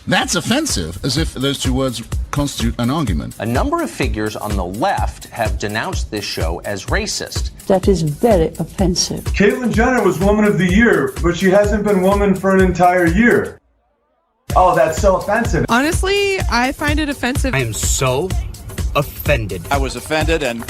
That's offensive, as if those two words constitute an argument. A number of figures on the left have denounced this show as racist. That is very offensive. Caitlyn Jenner was Woman of the Year, but she hasn't been woman for an entire year. Oh, that's so offensive. Honestly, I find it offensive. I am so offended. I was offended and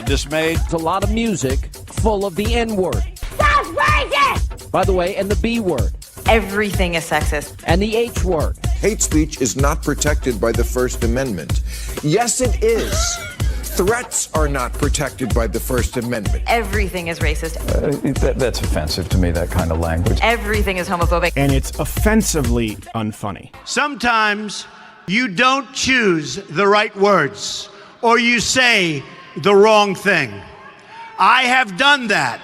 dismayed. There's a lot of music full of the N-word. That's racist! By the way, and the B-word. Everything is sexist. And the H-word. Hate speech is not protected by the First Amendment. Yes, it is. Threats are not protected by the First Amendment. Everything is racist. That's offensive to me, that kind of language. Everything is homophobic. And it's offensively unfunny. Sometimes you don't choose the right words, or you say the wrong thing. I have done that.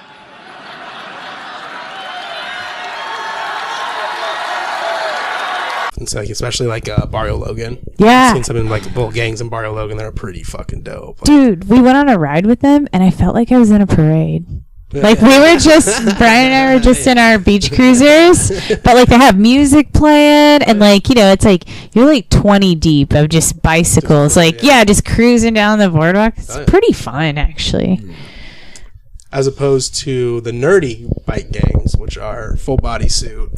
It's like, especially like Barrio Logan. Yeah. I've seen some in like Bull Gangs and Barrio Logan that are pretty fucking dope. Dude, we went on a ride with them and I felt like I was in a parade. Like we were just, Brian and I were just in our beach cruisers, but like they have music playing and like, you know, it's like you're like 20 deep of just bicycles. Like, yeah, just cruising down the boardwalk. It's pretty fun actually. As opposed to the nerdy bike gangs, which are full body suit.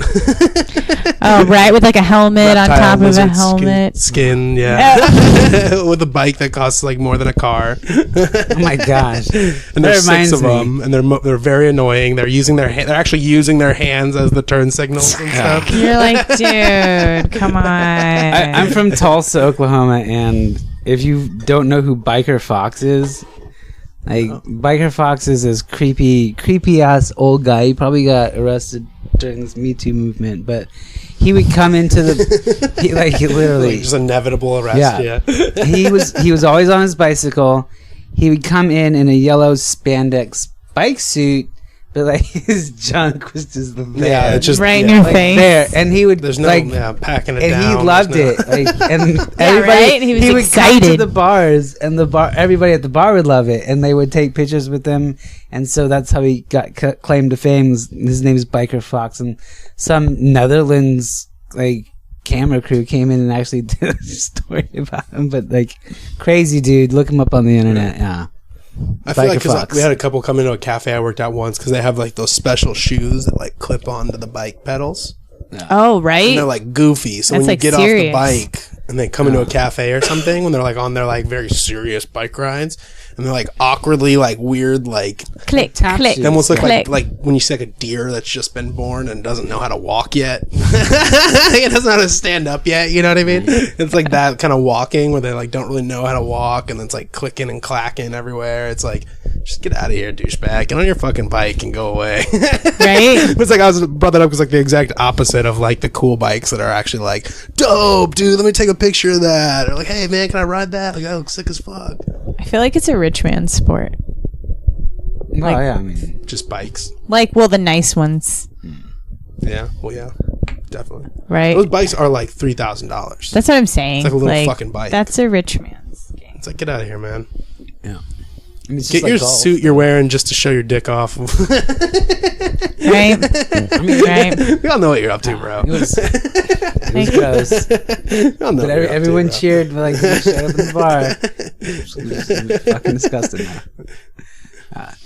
Oh, right, with like a helmet on top of a helmet. Skin, yeah. With a bike that costs like more than a car. Oh my gosh! And there's 6 of them, and they're very annoying. They're using they're actually using their hands as the turn signals and stuff. You're like, dude, come on. I'm from Tulsa, Oklahoma, and if you don't know who Biker Fox is. Like, Biker Fox is this creepy ass old guy. He probably got arrested during this Me Too movement, but he would come into he literally like just inevitable arrest. Yeah. he was always on his bicycle. He would come in a yellow spandex bike suit, but like his junk was just there. Yeah, it's just right in your face. There, and he would there's no packing it and down. he loved it. Like, and everybody, right? He was he would excited. come to the bars, and everybody at the bar would love it, and they would take pictures with him, and so that's how he got claim to fame. His name is Biker Fox, and some Netherlands like camera crew came in and actually did a story about him. But like, crazy dude, look him up on the internet. Yeah. I feel like because we had a couple come into a cafe I worked at once because they have like those special shoes that like clip onto the bike pedals. Yeah. Oh, right. And they're like goofy. So that's when you like get serious. off the bike and they come into a cafe or something, when they're like on their like very serious bike rides, and they're like awkwardly like weird like click. They almost look click. like when you see like a deer that's just been born and doesn't know how to walk yet. It doesn't know how to stand up yet. You know what I mean? It's like that kind of walking where they like don't really know how to walk, and it's like clicking and clacking everywhere. It's like, just get out of here, douchebag. Get on your fucking bike and go away. Right? It's like I brought that up because like the exact opposite of like the cool bikes that are actually like, dope, dude. Let me take a picture of that. Or like, hey man, can I ride that? Like, that looks sick as fuck. I feel like it's a rich man's sport. Like, I mean, just bikes. Like, well, the nice ones. Yeah, well, yeah, definitely. Right. Those bikes are like $3,000. That's what I'm saying. It's like a little fucking bike. That's a rich man's game. It's like, get out of here, man. Yeah. I mean, get your suit you're wearing just to show your dick off. Right? Right. We all know what you're up to, bro. It was gross. But everyone cheered like he showed up in the bar. It was fucking disgusting.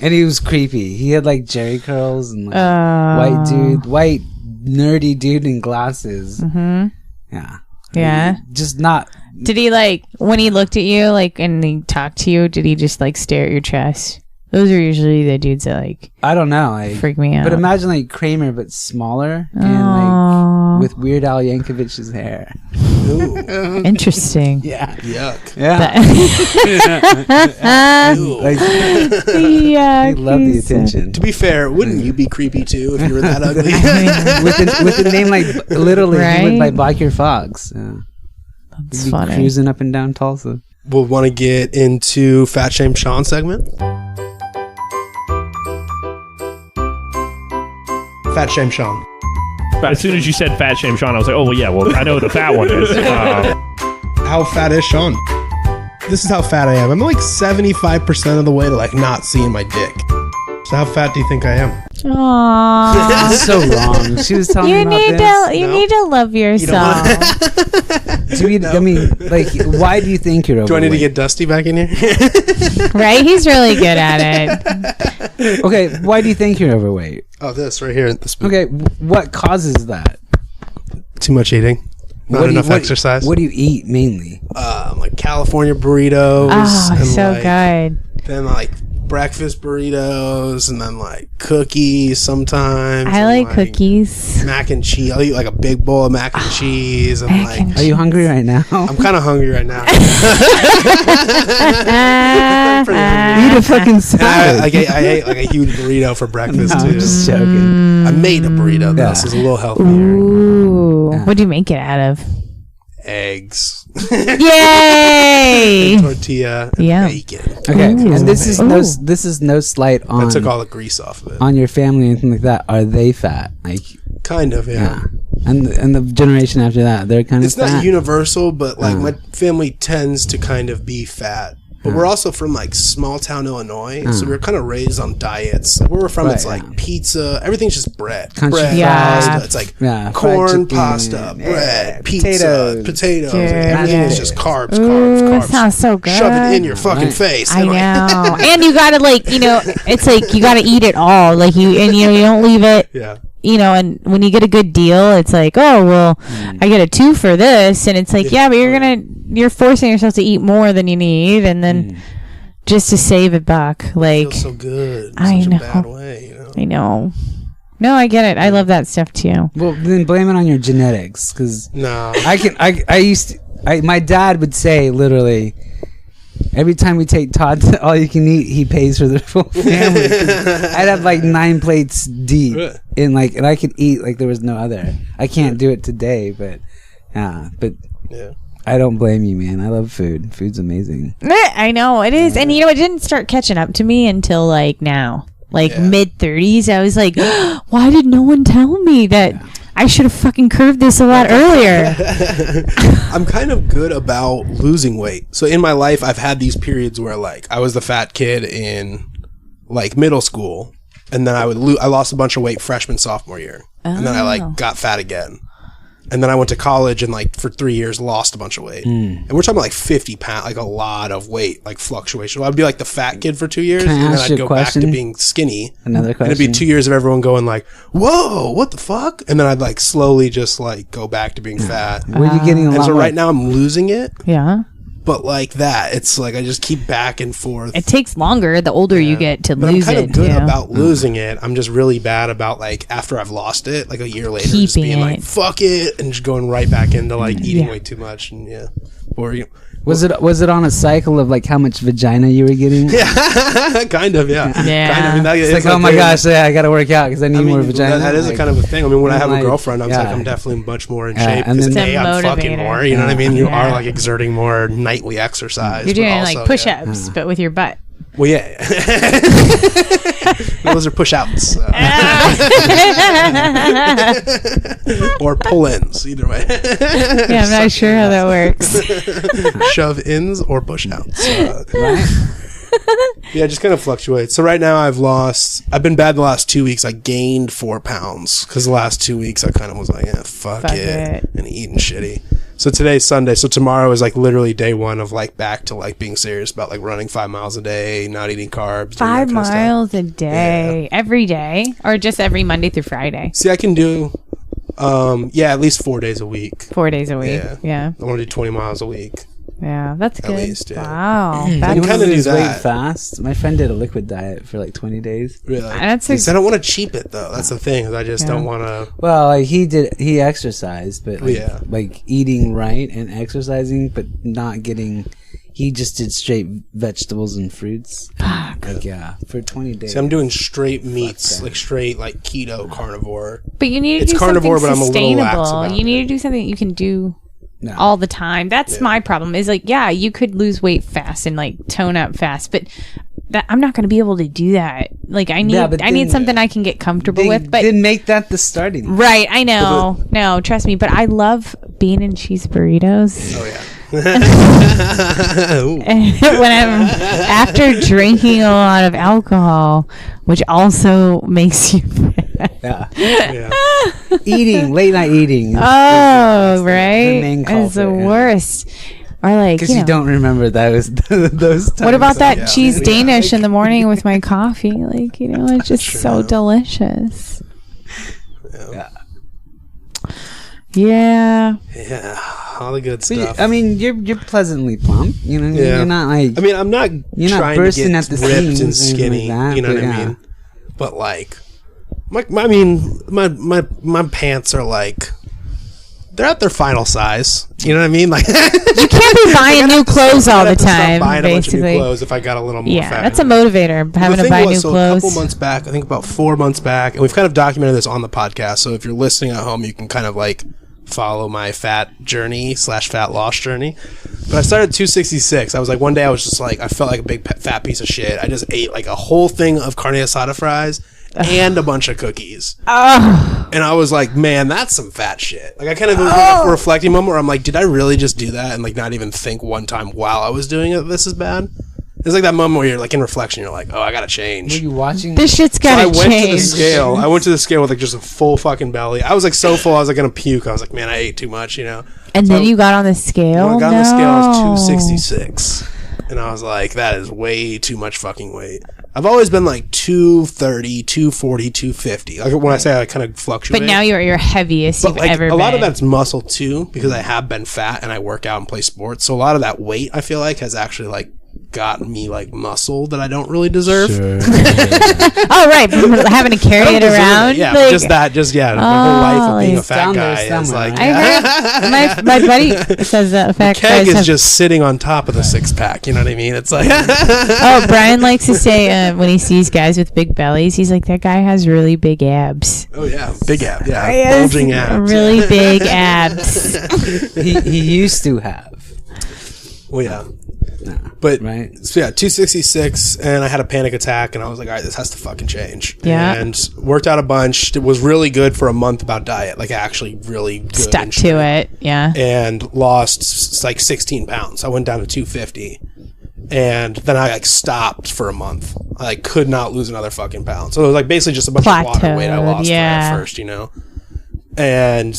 And he was creepy. He had like jerry curls and like white nerdy dude in glasses. Mm-hmm. Yeah. Yeah. Just not. Did he like when he looked at you like and he talked to you? Did he just like stare at your chest? Those are usually the dudes that like. I don't know. Like, freak me out. But imagine like Kramer, but smaller and like with Weird Al Yankovic's hair. Ooh. Interesting. Yeah. Yuck. Yeah. Yeah. He loved the attention. To be fair, wouldn't you be creepy too if you were that ugly? with a name like literally, right? he went by Biker Fox. Yeah. That's He'd be funny. cruising up and down Tulsa. We'll want to get into Fat Shame Sean segment. Fat Shame Sean. As soon as you said Fat Shame Sean, I was like, oh, well, yeah, well, I know what the fat one is. How fat is Sean? This is how fat I am. I'm like 75% of the way to like not seeing my dick. So how fat do you think I am? Aww. This is so wrong. She was telling me about this. You need to love yourself. I mean, like, why do you think you're overweight? Do I need to get Dusty back in here? Right? He's really good at it. Okay, why do you think you're overweight? Oh, this right here. This Okay, what causes that? Too much eating. Not enough exercise. What do you eat mainly? Like California burritos. Oh, and so like, good. Then like breakfast burritos, and then like cookies sometimes. I like cookies. Mac and cheese. I'll eat like a big bowl of mac and cheese. And like, are you hungry right now? I'm kind of hungry right now. Eat a fucking salad. I ate like a huge burrito for breakfast No, too. I'm just joking. I made a burrito though, so it's a little healthier. Ooh. What'd you make it out of? Eggs. Yay! And tortilla and bacon. Okay, Ooh. and this is no slight on. I took all the grease off of it. On your family or anything like that. Are they fat? Like, kind of, yeah. And the generation after that, they're kind of. It's fat. not universal, but like my family tends to kind of be fat. But we're also from like small town Illinois, so we were kind of raised on diets. Where we're from, it's like pizza. Everything's just bread. Country bread, pasta. It's like fried corn, chicken, pasta, bread, pizza, potatoes. Dude, Everything is just carbs, Ooh, carbs. that sounds so good. Shove it in your fucking face. I know. And you gotta it's like you gotta eat it all. Like you don't leave it. Yeah. And when you get a good deal, it's like, oh well, I get a 2 for this, and it's like, but you're forcing yourself to eat more than you need, and then just to save a buck, like Feels so good. I Such know. a bad way, I know. No, I get it. I love that stuff too. Well, then blame it on your genetics, because no, my dad would say literally. Every time we take Todd to all you can eat, he pays for the full family. I'd have like 9 plates deep, and I could eat like there was no other. I can't do it today, but yeah. I don't blame you, man. I love food. Food's amazing. I know it is, and it didn't start catching up to me until like now, mid 30s. I was like, why did no one tell me that? I should have fucking curved this a lot earlier. I'm kind of good about losing weight. So in my life, I've had these periods where like I was the fat kid in like middle school, and then I lost a bunch of weight freshman, sophomore year, and then I like got fat again. And then I went to college and like for 3 years lost a bunch of weight. And we're talking about like 50 pounds, like a lot of weight, like fluctuation. I'd be like the fat kid for 2 years, Can I and then ask I'd you a go back question? to being skinny. Another question. And it'd be 2 years of everyone going like, whoa, what the fuck? And then I'd like slowly just like go back to being fat. Were you getting a lot And so more? right now I'm losing it. Yeah. But like that, it's like I just keep back and forth. It takes longer the older you get to But lose I'm kind it. of good about losing it. I'm just really bad about like after I've lost it, like a year later, just Keeping being like it. fuck it and just going right back into like eating way too much and or Was it on a cycle of like how much vagina you were getting? Yeah, kind of, yeah. Yeah. Kind of, It's like, oh my gosh, I got to work out because I need more vagina. That is like, a kind of a thing. I mean, when I have a like, girlfriend, I'm yeah. like, I'm definitely much more in Yeah, shape and because then- I'm fucking motivator. more. You know what I mean? You Yeah. are like exerting more nightly exercise. You're but doing also, like push-ups, but with your butt. Well, yeah. Those are push-outs. Or pull-ins, either way. Yeah, I'm not sure how that works. Shove-ins or push-outs. Yeah, it just kind of fluctuates. So right now I've been bad the last 2 weeks. I gained 4 pounds because the last 2 weeks I kind of was like, fuck it, and eating shitty. So today's Sunday. So tomorrow is like literally day one of like back to like being serious about like running 5 miles a day, not eating carbs. 5 miles a day, every day, or just every Monday through Friday? See, I can do, at least 4 days a week. 4 days a week. Yeah. I want to do 20 miles a week. Yeah, that's good. At least, yeah. Wow. You That's want to kinda do lose weight that. fast? My friend did a liquid diet for like 20 days. Really? That's Because I don't want to cheap it though. That's the thing. Is I just Yeah. don't want to. Well, like he exercised, but like, Yeah. like eating right and exercising, but not getting. He just did straight vegetables and fruits. Fuck. Like for 20 days. See, I'm doing straight meats, like straight like keto carnivore. But you need to It's do carnivore, something but I'm a little lax sustainable. about You need to do something that you can do No. all the time. That's my problem. Is like, yeah, you could lose weight fast and like tone up fast, but that I'm not going to be able to do that. Like I need, but I need then- something I can get comfortable with. But then make that the starting. right, I know. No, trust me. But I love bean and cheese burritos. Oh yeah. When I'm after drinking a lot of alcohol, which also makes you fat. Eating, late night eating. Oh, is right. the main It's the culprit, worst. Or like, because you don't remember those times. What about that cheese Danish in the morning with my coffee? Like, it's just so delicious. Yeah. Yeah, all the good stuff. I mean, you're pleasantly plump. You're not like. I mean, I'm not you're trying not bursting to at get the ripped seams and or anything skinny. like that, You know what I mean? But like, my pants are like, they're at their final size. You know what I mean? Like, you can't be buying new clothes all the time. Buying a bunch of basically, new clothes if I got a little more fat. that's a motivator. Having to buy new clothes. A couple months back, I think about 4 months back, and we've kind of documented this on the podcast. So if you're listening at home, you can kind of like follow my fat journey / fat loss journey. But I started at 266. I was like, one day I was just like, I felt like a big fat piece of shit. I just ate like a whole thing of carne asada fries and a bunch of cookies. And I was like, man, that's some fat shit. Like, I kind of was in a reflecting moment where I'm like, did I really just do that and like not even think one time while I was doing it this is bad? It's like that moment where you're like in reflection, you're like, oh, I gotta change. Were you watching? This shit's gotta change. I went to the scale. I went to the scale with like just a full fucking belly. I was like so full, I was like gonna puke. I was like, man, I ate too much, And so then you got on the scale? When I got on the scale, I was 266. And I was like, that is way too much fucking weight. I've always been like 230, 240, 250. Like when I say I kind of fluctuate. But now you're at your heaviest you've ever been. A lot of that's muscle too, because I have been fat and I work out and play sports. So a lot of that weight, I feel like, has actually like gotten me like muscle that I don't really deserve. Sure. Oh, right. Having to carry it around. Yeah, like, my whole life of being a fat guy is like. I heard my buddy says that fat keg guys is just sitting on top of the six pack. You know what I mean? It's like. Oh, Brian likes to say when he sees guys with big bellies, he's like, that guy has really big abs. Oh yeah, big abs. Yeah, bulging abs. Really big abs. he used to have. Well, yeah. But right. So yeah, 266, and I had a panic attack, and I was like, all right, this has to fucking change. Yeah. And worked out a bunch. It was really good for a month about diet, like actually really good. Stuck to it, yeah. And lost like 16 pounds. I went down to 250, and then I like stopped for a month. I like could not lose another fucking pound. So it was like basically just a bunch of water weight I lost at first, And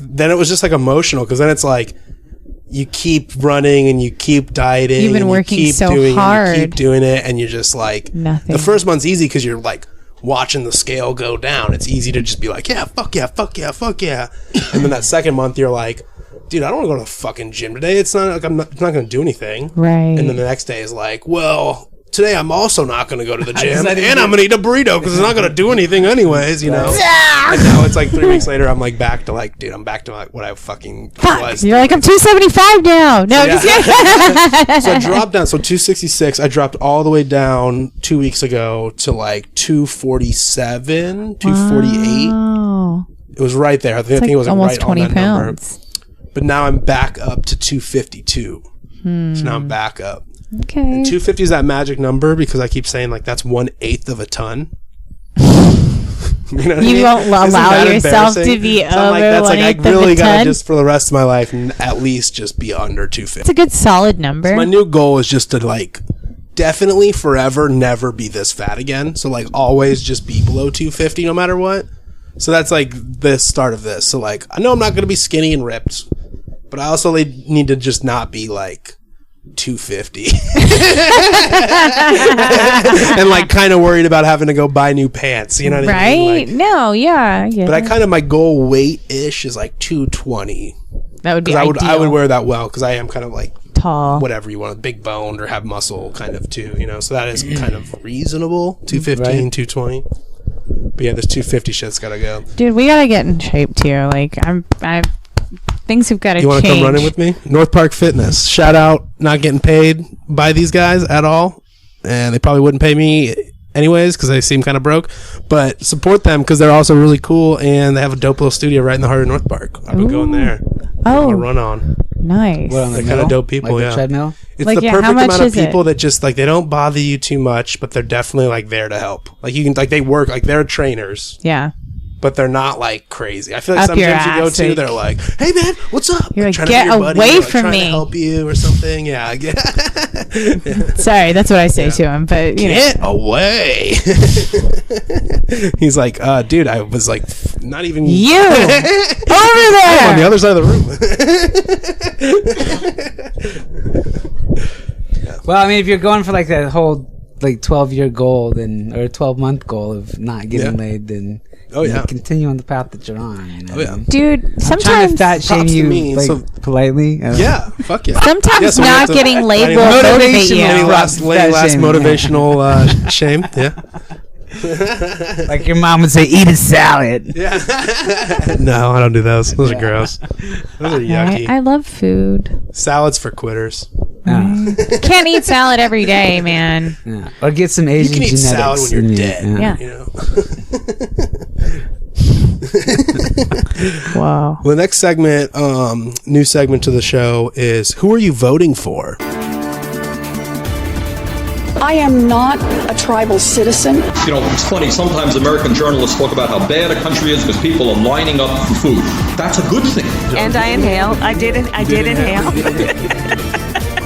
then it was just like emotional, because then it's like, you keep running and you keep dieting. You've been working so hard. You keep doing it, and you're just like nothing. The first month's easy because you're like watching the scale go down. It's easy to just be like, yeah, fuck yeah, fuck yeah, fuck yeah. And then that second month, you're like, dude, I don't want to go to the fucking gym today. It's not like it's not going to do anything. Right. And then the next day is like, well, today I'm also not going to go to the gym, and I'm going to eat a burrito because it's not going to do anything anyways, And now it's like 3 weeks later, I'm like back to like, dude, I'm back to like what I fucking was. You're like, I'm 275 now. No, just kidding. So I dropped down. So 266, I dropped all the way down 2 weeks ago to like 247, 248. Wow. It was right there. I think it was like almost right 20 on that pounds. number. But now I'm back up to 252. So now I'm back up. Okay. And 250 is that magic number because I keep saying like that's 1/8 of a ton. You know what I mean? Won't allow yourself to be over that's like I 1/8 really of a gotta ton? just for the rest of my life at least just be under 250. It's a good solid number. So my new goal is just to like definitely forever never be this fat again. So like always just be below 250 no matter what. So that's like the start of this. So like I know I'm not gonna be skinny and ripped, but I also need to just not be like 250 and like kind of worried about having to go buy new pants, you know what I mean? Right? No, yeah. But I kind of my goal weight-ish is like 220. That would be I ideal. I would wear that well because I am kind of like tall, whatever you want, big boned or have muscle kind of too, So that is kind of reasonable. 215, 220. But yeah, this 250 shit's gotta go. Dude, we gotta get in shape too. Like I'm things have got to change. You want to come running with me? North Park Fitness. Shout out, not getting paid by these guys at all. And they probably wouldn't pay me anyways because they seem kind of broke. But support them because they're also really cool and they have a dope little studio right in the heart of North Park. I've been going there. Oh. Run on. Nice. They're kind of dope people, like yeah. Treadmill? It's like, the perfect how much amount of is it? people that just like they don't bother you too much, but they're definitely like there to help. Like you can like they work like they're trainers. Yeah. but they're not like crazy. I feel like Up some your gyms you go ass, to, like- they're like, "Hey man, what's up?" You're like, Trying to "Get be your buddy, away like, from trying me." to help you or something. Yeah. Sorry, that's what I say to him. But you know. Get away. He's like, dude, I was like, not even You over there. I'm on the other side of the room. Well, I mean, if you're going for like that whole like 12-year goal, then or 12-month goal of not getting laid, then continue on the path that you're on. You know? Dude, I'm trying to sometimes fat shame props to you me, like so- politely. Yeah, fuck yeah. Sometimes we have not getting laid any will motivate you. Any last shaming, motivational shame? Yeah. Like your mom would say, eat a salad. Yeah. No, I don't do those. Those are gross. Those are yucky. I love food. Salads for quitters. Can't eat salad every day, man. Yeah. Or get some Asian You can eat genetics. salad when you're in you. dead. Yeah. You know. Wow. Well, the next segment, new segment to the show is who are you voting for? I am not a tribal citizen. You know, it's funny, sometimes American journalists talk about how bad a country is because people are lining up for food. That's a good thing. And I inhale. I did inhale.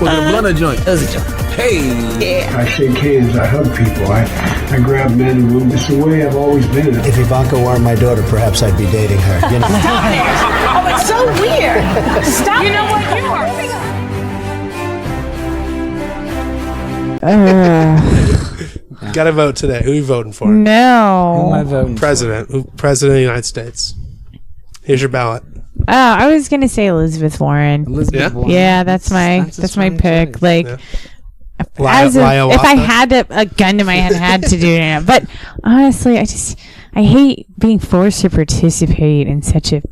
Was it a blunt or joint? It was a joint. Hey! Yeah. I shake hands, I hug people, I grab men and women. It's the way I've always been. If Ivanka were my daughter, perhaps I'd be dating her. You know? Stop it! Oh, it's so weird. Stop. You know what? You are. Got to vote today. Who are you voting for? No. Who am I voting President. President of the United States. Here's your ballot. Oh, I was gonna say Elizabeth Warren. Elizabeth Warren. Yeah, that's my pick. choice. Like, Yeah. as if I Liawata. had a gun to my head, had to do it. But honestly, I hate being forced to participate in such a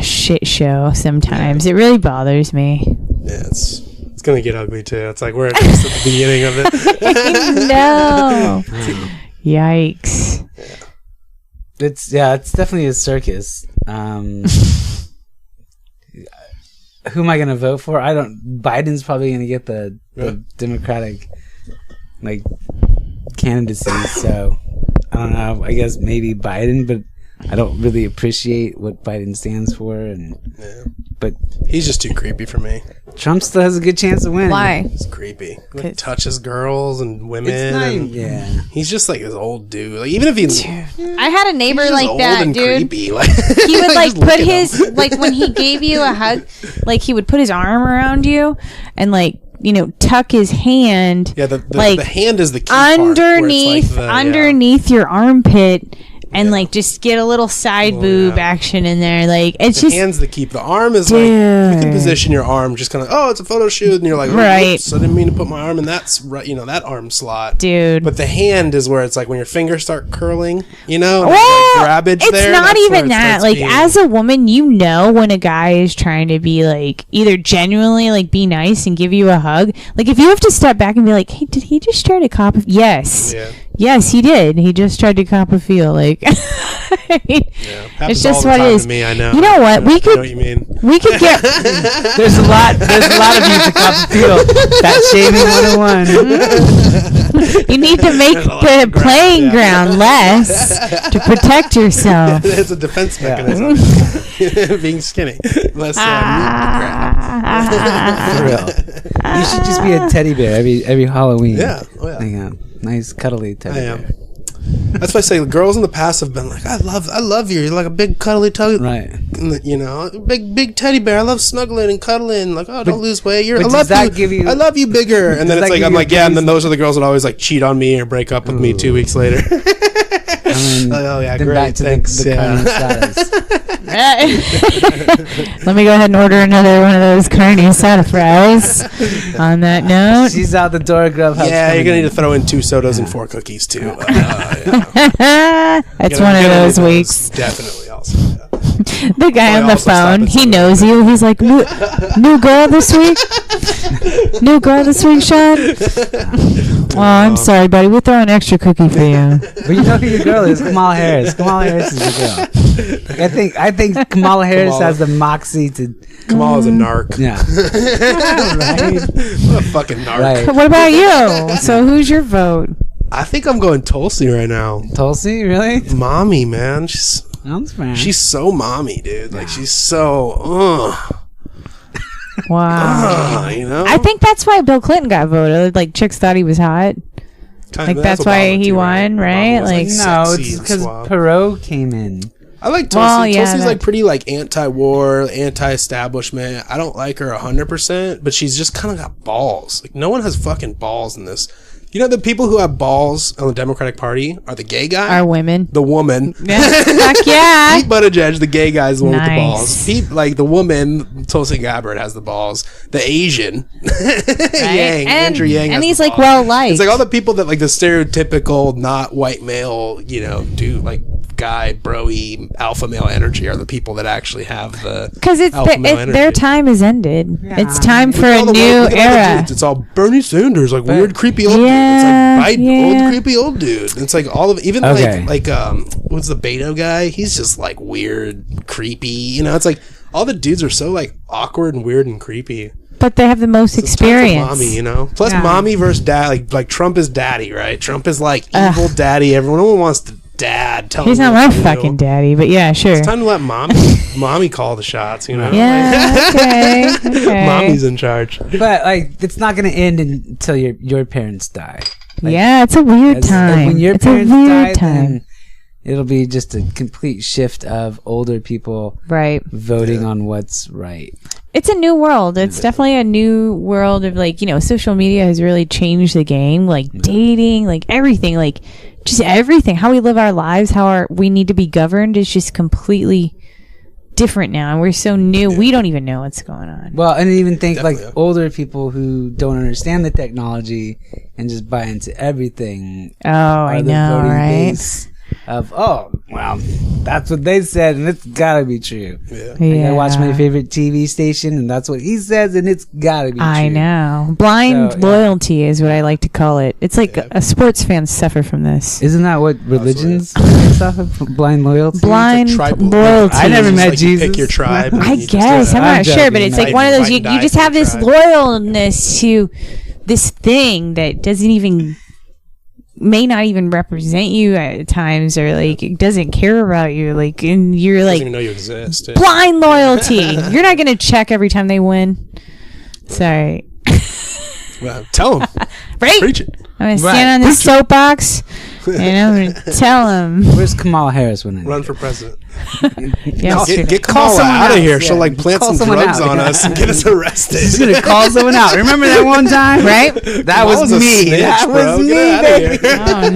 shit show. Sometimes it really bothers me. Yeah, it's gonna get ugly too. It's like we're just at the beginning of it. No. Yikes. It's definitely a circus. Who am I going to vote for? Biden's probably going to get the Democratic like candidacy. So I don't know. I guess maybe Biden, but I don't really appreciate what Biden stands for, but He's just too creepy for me. Trump still has a good chance of winning. Why? He's creepy. Like, touches girls and women. It's not, and he's just like this old dude. Like even if he's I had a neighbor just like old that, and dude. creepy. Like, He would like just look put at his him. like when he gave you a hug, like he would put his arm around you and like tuck his hand. Yeah, the like hand is the key part, where it's underneath like underneath your armpit. And like just get a little side boob action in there, like it's the just hand's the key. The arm is like you can position your arm just kind of it's a photo shoot, and you're like Right. Oops, I didn't mean to put my arm in that that arm slot, dude. But the hand is where it's like when your fingers start curling, and Well, there's, like, grabbage it's there. not that's where even it that. starts Like being- as a woman, when a guy is trying to be like either genuinely like be nice and give you a hug. Like if you have to step back and be like, "Hey, did he just try to cop a?" Yes, yes, he did. He just tried to cop a feel. Like Happens it's just all the what time it is. to me, I know. You know what? We I could. know what you mean. We could get. There's a lot of you to cop a feel. That shaving 101. You need to make the playing ground less to protect yourself. It's a defense mechanism. Being skinny. Less For real. You should just be a teddy bear every Halloween. Yeah. Oh, yeah. Like a nice cuddly teddy bear. am. That's why I say girls in the past have been like, I love you. You're like a big cuddly tug. Right. Big teddy bear. I love snuggling and cuddling. Like, don't lose weight. I does love that you. give you- I love you bigger. And then does it's that like, give I'm you like, a yeah. And then those are the girls that always like cheat on me or break up with me 2 weeks later. Oh yeah, then great. back to Thanks. the carne asadas. Let me go ahead and order another one of those carne asada fries. On that note, She's out the door. Grubhub's Yeah, you're coming gonna in. need to throw in 2 sodas and 4 cookies too. that's one of those weeks. Definitely also. The guy on the also stop phone, at he knows you. He's like, new girl this week? New girl this week, Sean? Oh, I'm sorry, buddy. We'll throw an extra cookie for you. But you know who your girl is? Kamala Harris. Kamala Harris is your girl. I think Kamala Harris has the moxie to. Kamala's a narc. Yeah. Right. What a fucking narc. Right. What about you? So who's your vote? I think I'm going Tulsi right now. Tulsi, really? Mommy, man. She's so mommy, dude. Like she's so. Wow. You know. I think that's why Bill Clinton got voted. Like chicks thought he was hot. Like that's why he won, right? Like no, it's because Perot came in. I like Tulsi. Well, yeah, Tulsi's like pretty like anti-war, anti-establishment. I don't like her 100%, but she's just kind of got balls. Like no one has fucking balls in this. You know, the people who have balls on the Democratic Party are the gay guy, are women, the woman. Yeah, fuck yeah. Pete Buttigieg, the gay guy, is the one with the Nice. balls. Pete, like the woman, Tulsi Gabbard has the balls. The Asian, Yang, Andrew Yang, and has he's the like balls. well liked. It's like all the people that like the stereotypical not white male, you know, do like guy bro-y alpha male energy are the people that actually have the because it's alpha male energy. their time is ended. It's time for Look at a all the new look at all the era. dudes. It's all Bernie Sanders, like weird, creepy old dude. It's like old, creepy old dude. It's like all of even like what's the Beto guy? He's just like weird, creepy. You know, it's like all the dudes are so like awkward and weird and creepy. But they have the most experience. Mommy, you know. Plus, mommy versus dad. Like Trump is daddy, right? Trump is like evil daddy. Everyone, no one wants to dad. Tell He's him not what my to fucking do. daddy, but yeah, sure. It's time to let mommy call the shots. You know. Yeah. Okay. Mommy's in charge. But like, it's not going to end until your parents die. Like, yeah, it's a weird time. When your it's parents a weird die, time. then it'll be just a complete shift of older people voting on what's right. It's a new world. It's definitely a new world of like, you know, social media has really changed the game, like dating, like everything, like just everything. How we live our lives, how we need to be governed is just completely different now. And we're so new, we don't even know what's going on. Well, and even think like older people who don't understand the technology and just buy into everything. Oh, I know, right? Base of well, that's what they said and it's gotta be true. I watch my favorite TV station and that's what he says and it's gotta be true. I know. Blind loyalty is what I like to call it. It's like a sports fans suffer from this. Isn't that what religions suffer from? Blind loyalty? Blind loyalty. I never met Jesus. Pick your tribe. I guess. I'm not sure, but it's like one of those, you just have this loyalness to this thing that doesn't even may not even represent you at times, or like it doesn't care about you, like, and you're like, doesn't even know you exist. Blind loyalty. You're not gonna check every time they win. Sorry. Well, tell them. Right? Preach it. I'm gonna stand on this soapbox and I'm gonna tell them. Where's Kamala Harris winning? Run for president. Get Kamala out of here. Yeah. She'll like plant some drugs on us and get us arrested. She's gonna call someone out. Remember that one time? Right? That was a me. snitch, That bro. was me, Get outta baby. here. Oh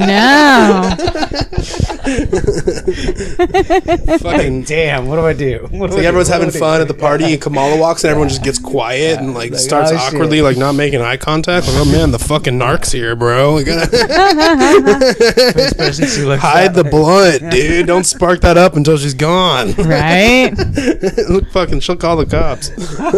no. Fucking damn, what do I do? It's like everyone's having fun at the party and Kamala walks and everyone just gets quiet and like starts awkwardly like not making eye contact. Like, oh man, the fucking narc's here, bro. We gotta hide the blunt, dude. Don't spark that up until she's gone. Right? Look, fucking, she'll call the cops. Yeah,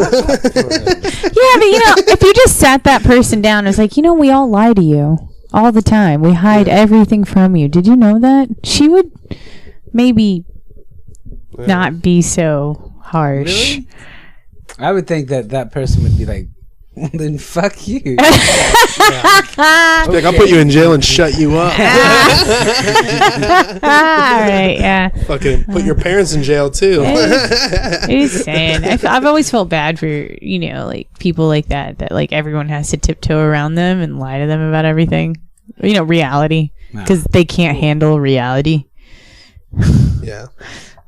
but you know, if you just sat that person down, it's like, you know, we all lie to you all the time. We hide everything from you. Did you know that? She would maybe not be so harsh. Really? I would think that person would be like, well, then fuck you. Like, I'll put you in jail and shut you up. All right, yeah. Fucking put your parents in jail too. He's saying, I've always felt bad for, you know, like people like that like everyone has to tiptoe around them and lie to them about everything. You know, reality, because they can't handle reality. Yeah,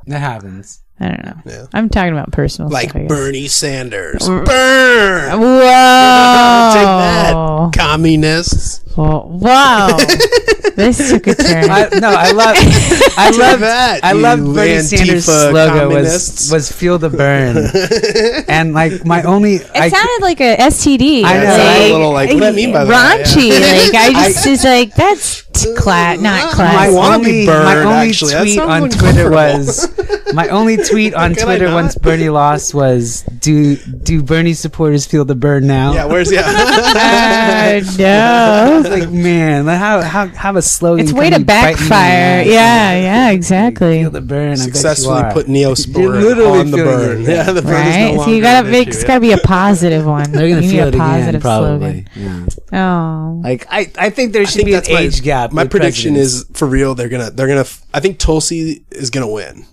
that happens. I don't know. Yeah. I'm talking about personal like stuff, I guess. Bernie Sanders. Burn! Whoa! Take that, Whoa! communists. Wow! This took a turn. I love Bernie Sanders' slogan was "Feel the burn," and like my only. It sounded like a STD. I know. Like, a little like what do I mean by that? Raunchy. Yeah. Like I just is like that's not class. My only actually. tweet on Twitter was my only tweet on Twitter once Bernie lost was do Bernie supporters feel the burn now? Yeah, where's No. I was like, man, how a slogan. It's way to backfire. Yeah, exactly. Feel the burn. Successfully put Neospore literally on the burn. Yeah, the burn right. is no So you longer gotta it's gotta be a positive one. They're gonna you feel need it a again, positive probably. slogan. Yeah. Oh, Like I think there should be an age gap. My with prediction presidents. is for real. They're gonna. I think Tulsi is gonna win,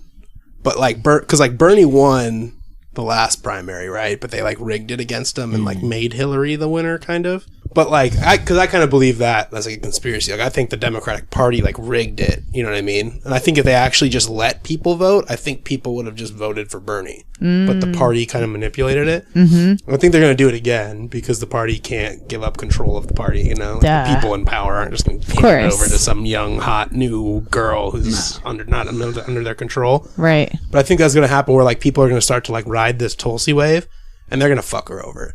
but like because like Bernie won the last primary, right? But they like rigged it against him and like made Hillary the winner, kind of. But like, because I kind of believe that as like a conspiracy. Like, I think the Democratic Party like rigged it. You know what I mean? And I think if they actually just let people vote, I think people would have just voted for Bernie. But the party kind of manipulated it. I think they're going to do it again because the party can't give up control of the party. You know, like the people in power aren't just going to hand it over to some young, hot, new girl who's not under their control. Right. But I think that's going to happen where like people are going to start to like ride this Tulsi wave. And they're going to fuck her over.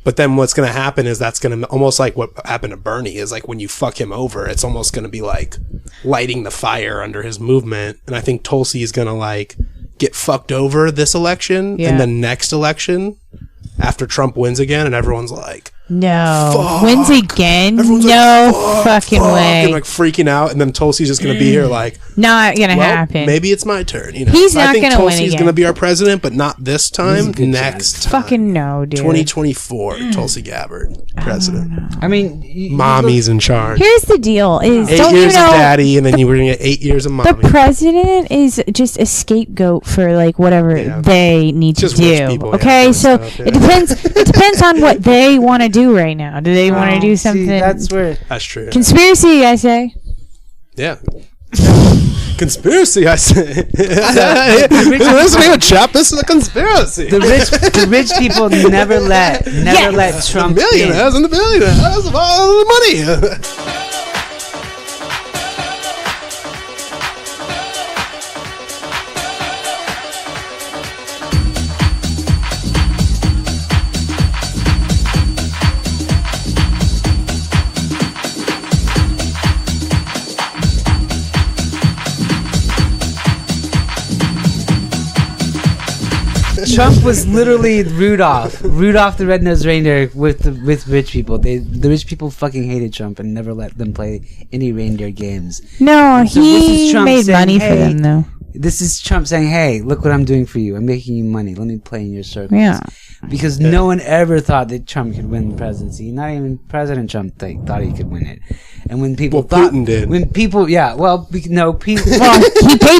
But then what's going to happen is that's going to almost like what happened to Bernie is like when you fuck him over, it's almost going to be like lighting the fire under his movement. And I think Tulsi is going to like get fucked over this election and then next election after Trump wins again. And everyone's like, no, wins again? Everyone's no like, fucking way. And like freaking out. And then Tulsi's just going to be here like, not going to happen. Maybe it's my turn. You know, he's not going to win again. Tulsi's going to be our president, but not this time. Next time. Fucking no, dude. 2024, Tulsi Gabbard, president. I mean, mommy's in charge. Here's the deal: is 8 don't years you know of daddy, and then you were going to get 8 years of mommy. the president is just a scapegoat for like whatever they need to Just rich do. people, okay, so it depends. It depends on what they want to do right now. Do they want to do something? That's where that's true. Conspiracy, I say. Yeah. Conspiracy, I say. Listen to chap. This is a conspiracy. The rich people never let Trump the millionaires and the billionaires of all the money. Trump was literally Rudolph the red-nosed reindeer with rich people. The rich people fucking hated Trump and never let them play any reindeer games. No, so he made money for them though. This is Trump saying, "Hey, look what I'm doing for you. I'm making you money. Let me play in your circles." Yeah. Because no one ever thought that Trump could win the presidency. Not even President Trump thought he could win it. And when people thought, Putin did. When people, well, he paid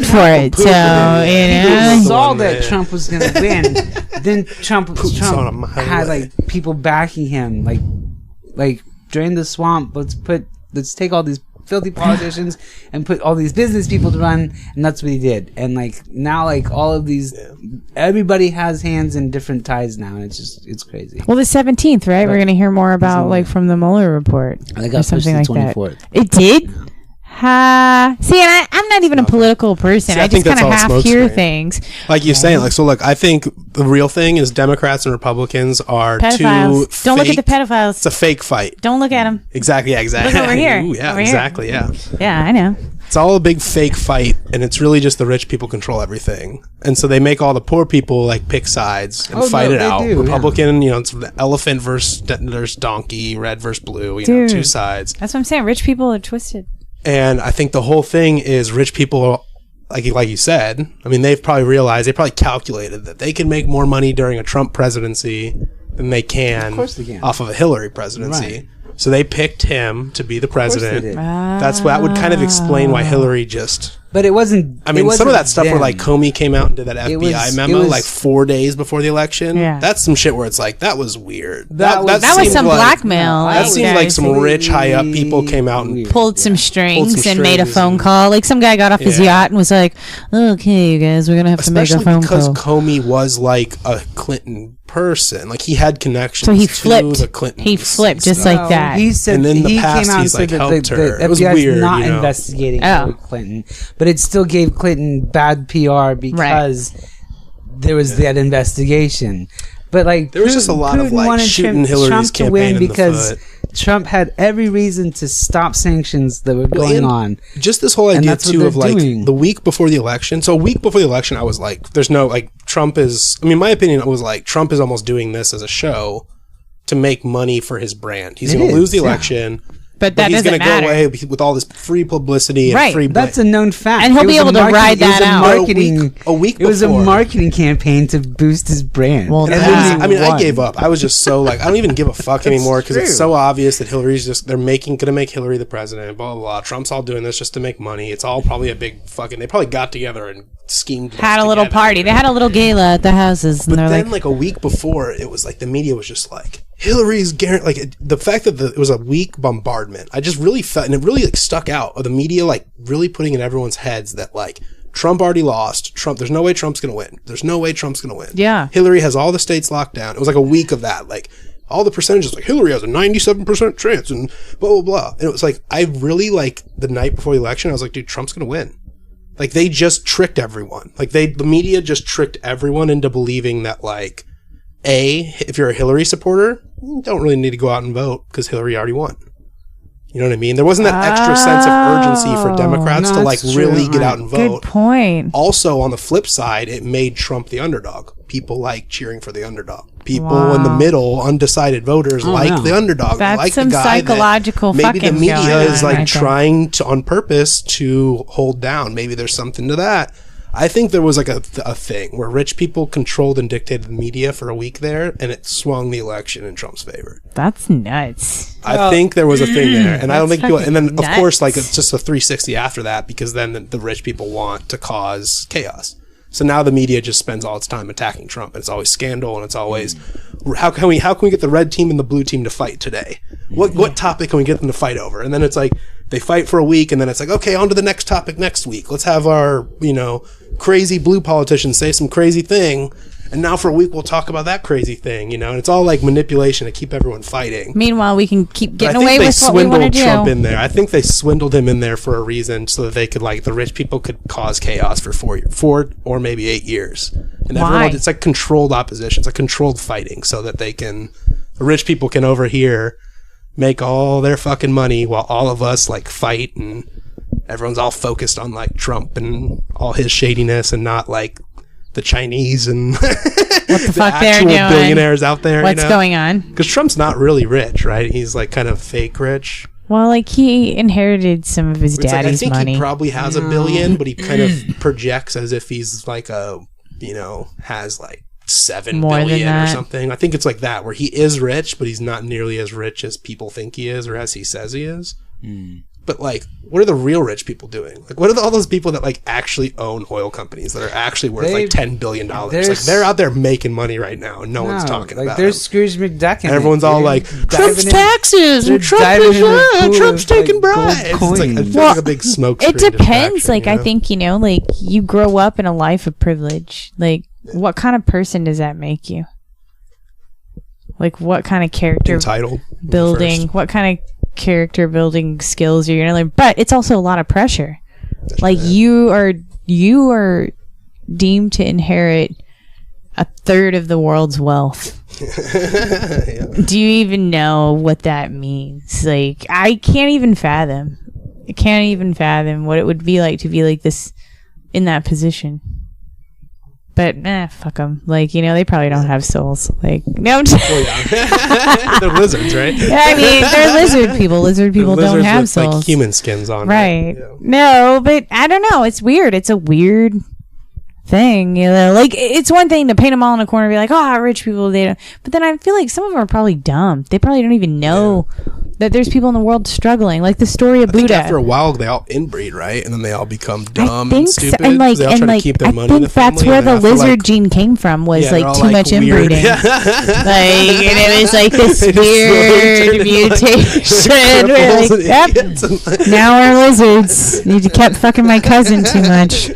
for it, so people saw that Trump was going to win. Then Trump had like people backing him, like drain the swamp. Let's take all these filthy politicians and put all these business people to run, and that's what he did. And like now, like all of these, everybody has hands in different ties now, and it's crazy. Well, the 17th, right? We're gonna hear more about like from the Mueller report I think or something like that. 24th. It did. See, and I'm not even a political person. See, I just think kind of that's all half hear smokescreen. things. Like you're saying, like so. Look, I think the real thing is Democrats and Republicans are Pedophiles. two. Don't look at the pedophiles. It's a fake fight. Don't look at them. Exactly. Yeah. Exactly. Look over here. Ooh, yeah. Over here. Exactly. Yeah. Yeah, I know. It's all a big fake fight, and it's really just the rich people control everything, and so they make all the poor people like pick sides and fight it out. Republican, it's the elephant versus there's donkey, red versus blue. Two sides. That's what I'm saying. Rich people are twisted. And I think the whole thing is rich people, like you said, I mean, they probably calculated that they can make more money during a Trump presidency than they can, off of a Hillary presidency. Right. So they picked him to be the president. That would kind of explain why Hillary just... But it wasn't... I mean, some of that stuff where like Comey came out and did that FBI memo like 4 days before the election. Yeah. That's some shit where it's like, that was weird. That was some blackmail. That seemed like some rich high up people came out and pulled some strings and made a phone call. Like some guy got off his yacht and was like, "Okay, you guys, we're gonna have to make a phone call." Especially because Comey was like a Clinton person, like he had connections. So he flipped. To the Clintons. He flipped just like that. He said, and in the he past, came out he's and like said helped that her. the It was FBI weird, is not investigating Hillary Clinton, but it still gave Clinton bad PR because there was that investigation. But like there was just a lot of like shooting Hillary's campaign in the foot. Trump had every reason to stop sanctions that were going on. Just this whole idea too of like the week before the election. So a week before the election, I was like, "There's no like Trump is." I mean, my opinion was like Trump is almost doing this as a show to make money for his brand. He's going to lose the election. But that he's doesn't gonna matter. go away with all this free publicity and Right. free. That's a known fact. And he'll It be was a able to marketing- ride that out. A week It was a before. marketing campaign to boost his brand. Well, And And then then, they I mean, I won. gave up. I was just so like, I don't even give a fuck anymore because it's true. so obvious that Hillary's just, they're gonna make Hillary the president, blah, blah, blah. Trump's all doing this just to make money. It's all probably a big fucking, they probably got together and schemed. this Had a little together. party. They had a little gala at the houses, and But they're then, like a week before, it was like the media was just like Hillary's guaranteed. Like the fact that it was a weak bombardment, I just really felt, and it really like stuck out of the media, like really putting in everyone's heads that like Trump already lost. There's no way Trump's gonna win. There's no way Trump's gonna win. Yeah. Hillary has all the states locked down. It was like a week of that, like all the percentages, like Hillary has a 97% chance, and blah blah blah. And it was like I really like the night before the election, I was like, dude, Trump's gonna win. Like they just tricked everyone. Like the media just tricked everyone into believing that like, if you're a Hillary supporter, you don't really need to go out and vote because Hillary already won. You know what I mean? There wasn't that extra sense of urgency for Democrats to like really get out and vote. Good point. Also, on the flip side, it made Trump the underdog. People like cheering for the underdog. People in the middle, undecided voters the underdog. That's like some the guy psychological that maybe the fucking media going is on like right there. trying to on purpose to hold down. Maybe there's something to that. I think there was like a thing where rich people controlled and dictated the media for a week there, and it swung the election in Trump's favor. That's nuts. I think there was a thing there, and I don't think That's people. And then, fucking of course, nuts. like it's just a 360 after that because then the rich people want to cause chaos. So now the media just spends all its time attacking Trump, and it's always scandal, and it's always how can we get the red team and the blue team to fight today? What topic can we get them to fight over? And then it's like they fight for a week, and then it's like, okay, on to the next topic next week. Let's have our crazy blue politicians say some crazy thing. And now for a week, we'll talk about that crazy thing, and it's all like manipulation to keep everyone fighting. Meanwhile, we can keep But I getting think away they with what we want to swindled Trump do. in there. I think they swindled him in there for a reason so that they could the rich people could cause chaos for 4 or maybe 8 years. And Why? it's like controlled opposition. It's like controlled fighting so that the rich people can over here make all their fucking money while all of us fight and everyone's all focused on Trump and all his shadiness and not the Chinese and What the fuck they're actual doing? billionaires out there. What's going on? Because Trump's not really rich, right? He's kind of fake rich. Well, he inherited some of his It's daddy's I think money. he probably has $1 billion, but he kind of projects as if he's has $7 More than billion or that. something. I think it's like that, where he is rich, but he's not nearly as rich as people think he is or as he says he is. But what are the real rich people doing? What are all those people that actually own oil companies that are actually worth $10 billion? They're out there making money right now, and no one's talking about There's them. Scrooge McDuck, And everyone's all like, Trump's diving in- taxes they're and Trump diving is in the pool Trump's of, taking gold bribes. It's coins. it feels like a big smoke. It depends. I think, you grow up in a life of privilege. What kind of person does that make you? What kind of character entitled building? What kind of character building skills are you gonna learn? But it's also a lot of pressure. You are deemed to inherit 1/3 of the world's wealth. Yeah. Do you even know what that means? I can't even fathom. I can't even fathom what it would be like to be this in that position. But fuck them. They probably don't have souls. No, I'm just They're lizards, right? I mean, they're lizard people. Lizard people They're don't have lizards with, souls. human skins on, right? Yeah. No, but I don't know. It's weird. It's a weird thing. It's one thing to paint them all in a corner and be like, oh, rich people, they don't. But then I feel like some of them are probably dumb. They probably don't even know that there's people in the world struggling. Like the story of I think Buddha. after a while, they all inbreed, right? And then they all become dumb think and so. stupid. And they all try to keep their I money in the think that's family, where and the then after, lizard gene came from. Was they're all, too much weird. inbreeding. Yeah. And it was this They just weird slowly turn into, mutation. cripples We're and yep. idiots and, Now we're lizards. You kept fucking my cousin too much.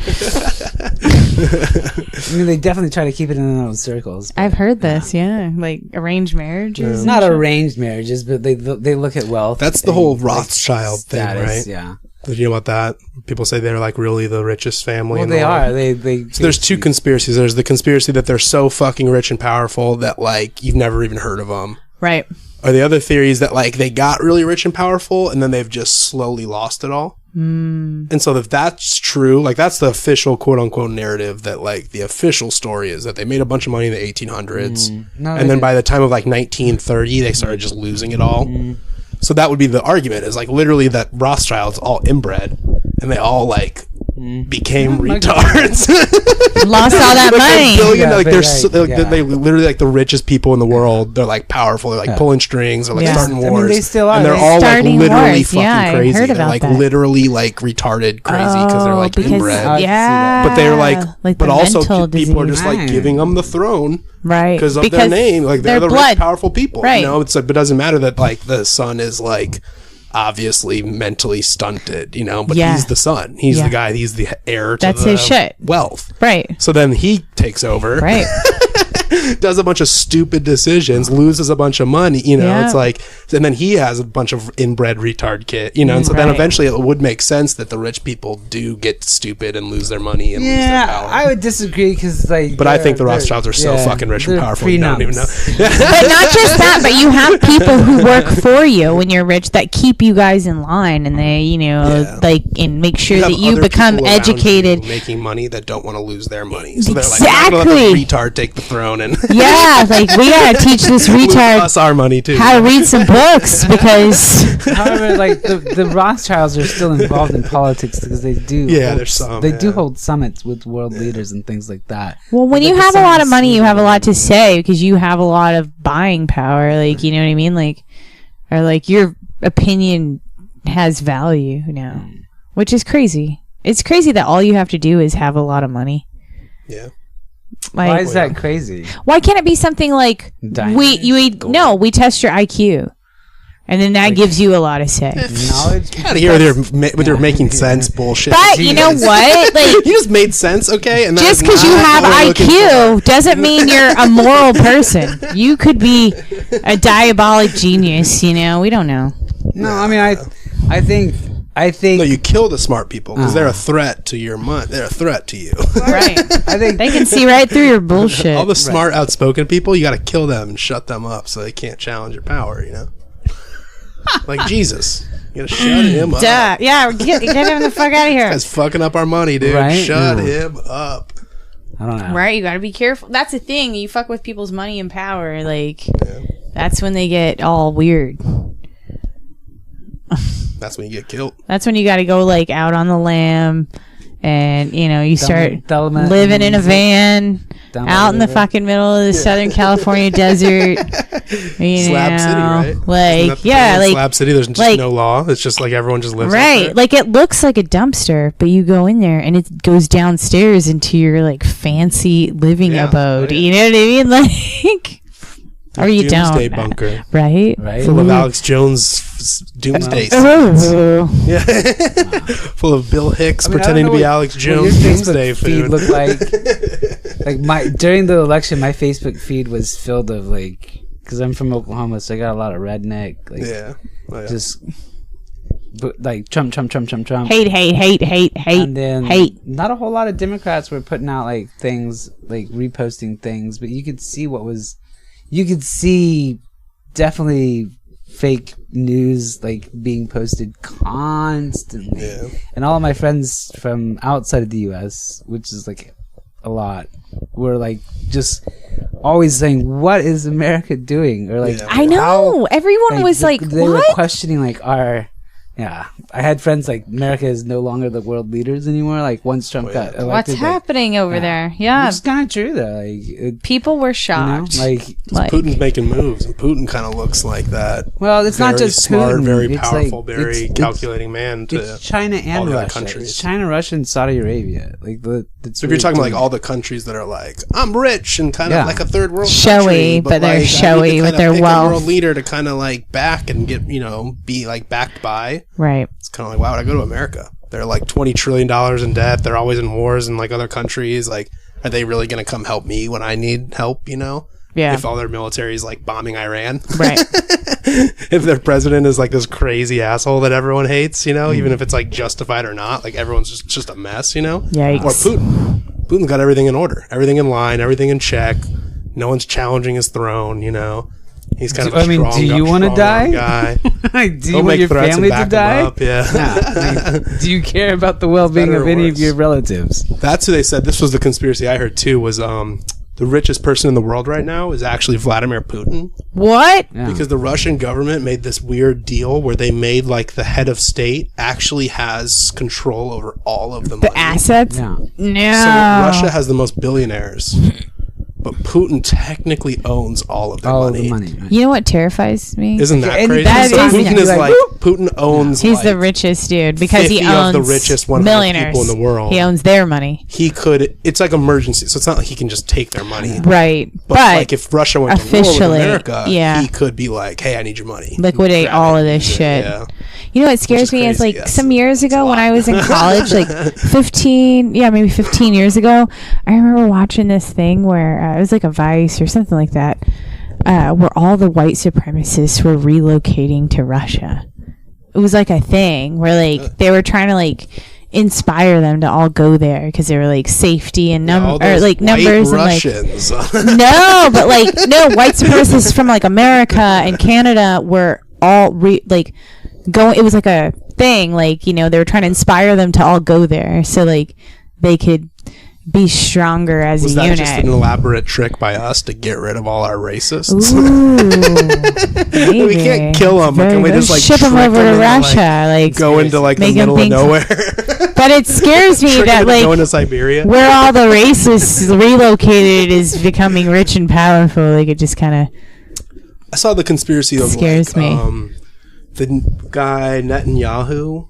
I mean, they definitely try to keep it in those circles. I've heard this, arranged marriages. It's not arranged marriages, but they look at wealth. That's the whole Rothschild thing, status, right? Yeah. Did you know about that? People say they're really the richest family. Well, in the they world. are. So there's two conspiracies. There's the conspiracy that they're so fucking rich and powerful that you've never even heard of them. Right. Or the other theory is that they got really rich and powerful and then they've just slowly lost it all. And so if that's true, that's the official quote unquote narrative that the official story is that they made a bunch of money in the 1800s. And then by the time of 1930, they started just losing it all. So that would be the argument, is like literally that Rothschilds all inbred and they all like became retards. Lost all that money. They literally like the richest people in the world. They're like powerful. They're like pulling strings. They're like starting wars. I mean, they still are. And they're all like literally wars. fucking crazy. Heard they're about like that. literally like retarded crazy because they're like inbred. Yeah. But they're like the but also mental people are disease. just like giving them the throne. Right. Because of their name. Like they're the blood. rich, powerful people. Right. You know, it's like, but it doesn't matter that like the son is like obviously mentally stunted, you know, but he's the son. He's the guy, he's the heir to That's his shit. wealth. Right. So then he takes over. Right. Does a bunch of stupid decisions, loses a bunch of money, you know, it's like, and then he has a bunch of inbred retard kid, you know, and so then eventually it would make sense that the rich people do get stupid and lose their money and lose their power. I would disagree because like, but I think the Rothschilds are so fucking rich and powerful, you don't even know. But not just that, but you have people who work for you when you're rich that keep you guys in line, and they, you know, like, and make sure that you become educated, making money that don't want to lose their money. So exactly. they're like, I'm gonna let the retard take the throne, and yeah, like we gotta teach this retard us our money too. how to read some books because. However, like the Rothschilds are still involved in politics because they do. Do hold summits with world leaders and things like that. Well, when you have a lot of money, you have a lot to say because you have a lot of buying power. Like, you know what I mean? Like, or like your opinion has value now, which is crazy. It's crazy that all you have to do is have a lot of money. Yeah. Like, why is that crazy? Why can't it be something like we test your IQ, and then that gives you a lot of say. Knowledge. Out of here with your making sense bullshit. But you know what? Like, you just made sense, okay? And just because you have IQ doesn't mean you're a moral person. You could be a diabolic genius. You know, we don't know. No, I mean, I think. No, you kill the smart people because they're a threat to your money. They're a threat to you. Right. I think they can see right through your bullshit. All the smart, outspoken people, you got to kill them and shut them up so they can't challenge your power. You know, like Jesus. You got to shut him up. Yeah, get him the fuck out of here. This guy's fucking up our money, dude. Right? Shut him up. I don't know. Right, you got to be careful. That's the thing. You fuck with people's money and power, like that's when they get all weird. That's when you get killed. That's when you got to go like out on the lam, and you know you start living in a van out in the fucking middle of the Southern California desert. You Slab know, City, right? Like like Slab City. There's just like, no law. It's just like everyone just lives. Right, like it looks like a dumpster, but you go in there and it goes downstairs into your like fancy living abode. You know what I mean? Like. Or you Doomsday don't. bunker. Right? Full of Alex Jones Doomsday scenes. Yeah. Full of Bill Hicks pretending to be Alex Jones Doomsday feed food. looked like during the election, my Facebook feed was filled of like, because I'm from Oklahoma, so I got a lot of redneck. Like, just like Trump. Hate. And then hate. Not a whole lot of Democrats were putting out like things, like reposting things, but you could see you could see definitely fake news like being posted constantly. And all of my friends from outside of the US, which is like a lot, were like just always saying, what is America doing? Or like, I know everyone was like, they what? were questioning like I had friends like, America is no longer the world leaders anymore. Like once Trump got elected, what's happening over there? Yeah, it's kind of true though. Like people were shocked. You know, like Putin's making moves, and Putin kind of looks like that. Well, it's not just smart, Putin. very It's powerful, like, very calculating man. To it's China and all the other Russia. countries. It's China, Russia, and Saudi Arabia. Like so if you're talking about like all the countries that are like, I'm rich and kind of like a third world showy, country, but they're like, showy with their pick wealth. A world leader to kind of like back and get be like backed by. Right. It's kind of like, why would I go to America? They're like $20 trillion in debt. They're always in wars in like other countries. Like, are they really going to come help me when I need help? You know? Yeah. If all their military is like bombing Iran. Right. If their president is like this crazy asshole that everyone hates, you know, even if it's like justified or not, like everyone's just a mess, you know? Yikes. Or Putin. Putin's got everything in order, everything in line, everything in check. No one's challenging his throne, you know? He's kind of a strong, do you want to die? Guy. Do you want your family to die? Up, yeah. Like, do you care about the well-being of any of your relatives? That's who they said. This was the conspiracy I heard too. Was the richest person in the world right now is actually Vladimir Putin. What? Yeah. Because the Russian government made this weird deal where they made like the head of state actually has control over all of the money. The assets? Yeah. No. So Russia has the most billionaires, but Putin technically owns all of their money. Right. You know what terrifies me? Isn't that And crazy? that So is- Putin is like, like Putin owns. He's like, the richest dude because he 50 owns of the richest 100 millionaires. people in the world. He owns their money. He could. It's like emergency, so it's not like he can just take their money. Right. But like if Russia went to war with officially, America, yeah. he could be like, "Hey, I need your money." Liquidate all of this shit. Yeah. You know what scares me is like crazy, yes. some years ago when I was in college, like 15 years ago, I remember watching this thing where it was like a Vice or something like that, where all the white supremacists were relocating to Russia. It was like a thing where like they were trying to like inspire them to all go there because they were like safety and All or those like white numbers Russians. and like no, but like no white supremacists from like America and Canada were all going. It was like a thing, like, you know, they were trying to inspire them to all go there so like they could be stronger as Was a that unit. just an elaborate trick by us to get rid of all our racists? Ooh, We can't kill them, but can we just like ship them trick over to and, Russia, like go into like the make 'em middle of think- nowhere? But it scares me Trick that them to like go into Siberia. where all the racists relocated is becoming rich and powerful. Like it just kind of I saw the conspiracy of scares me. The guy Netanyahu.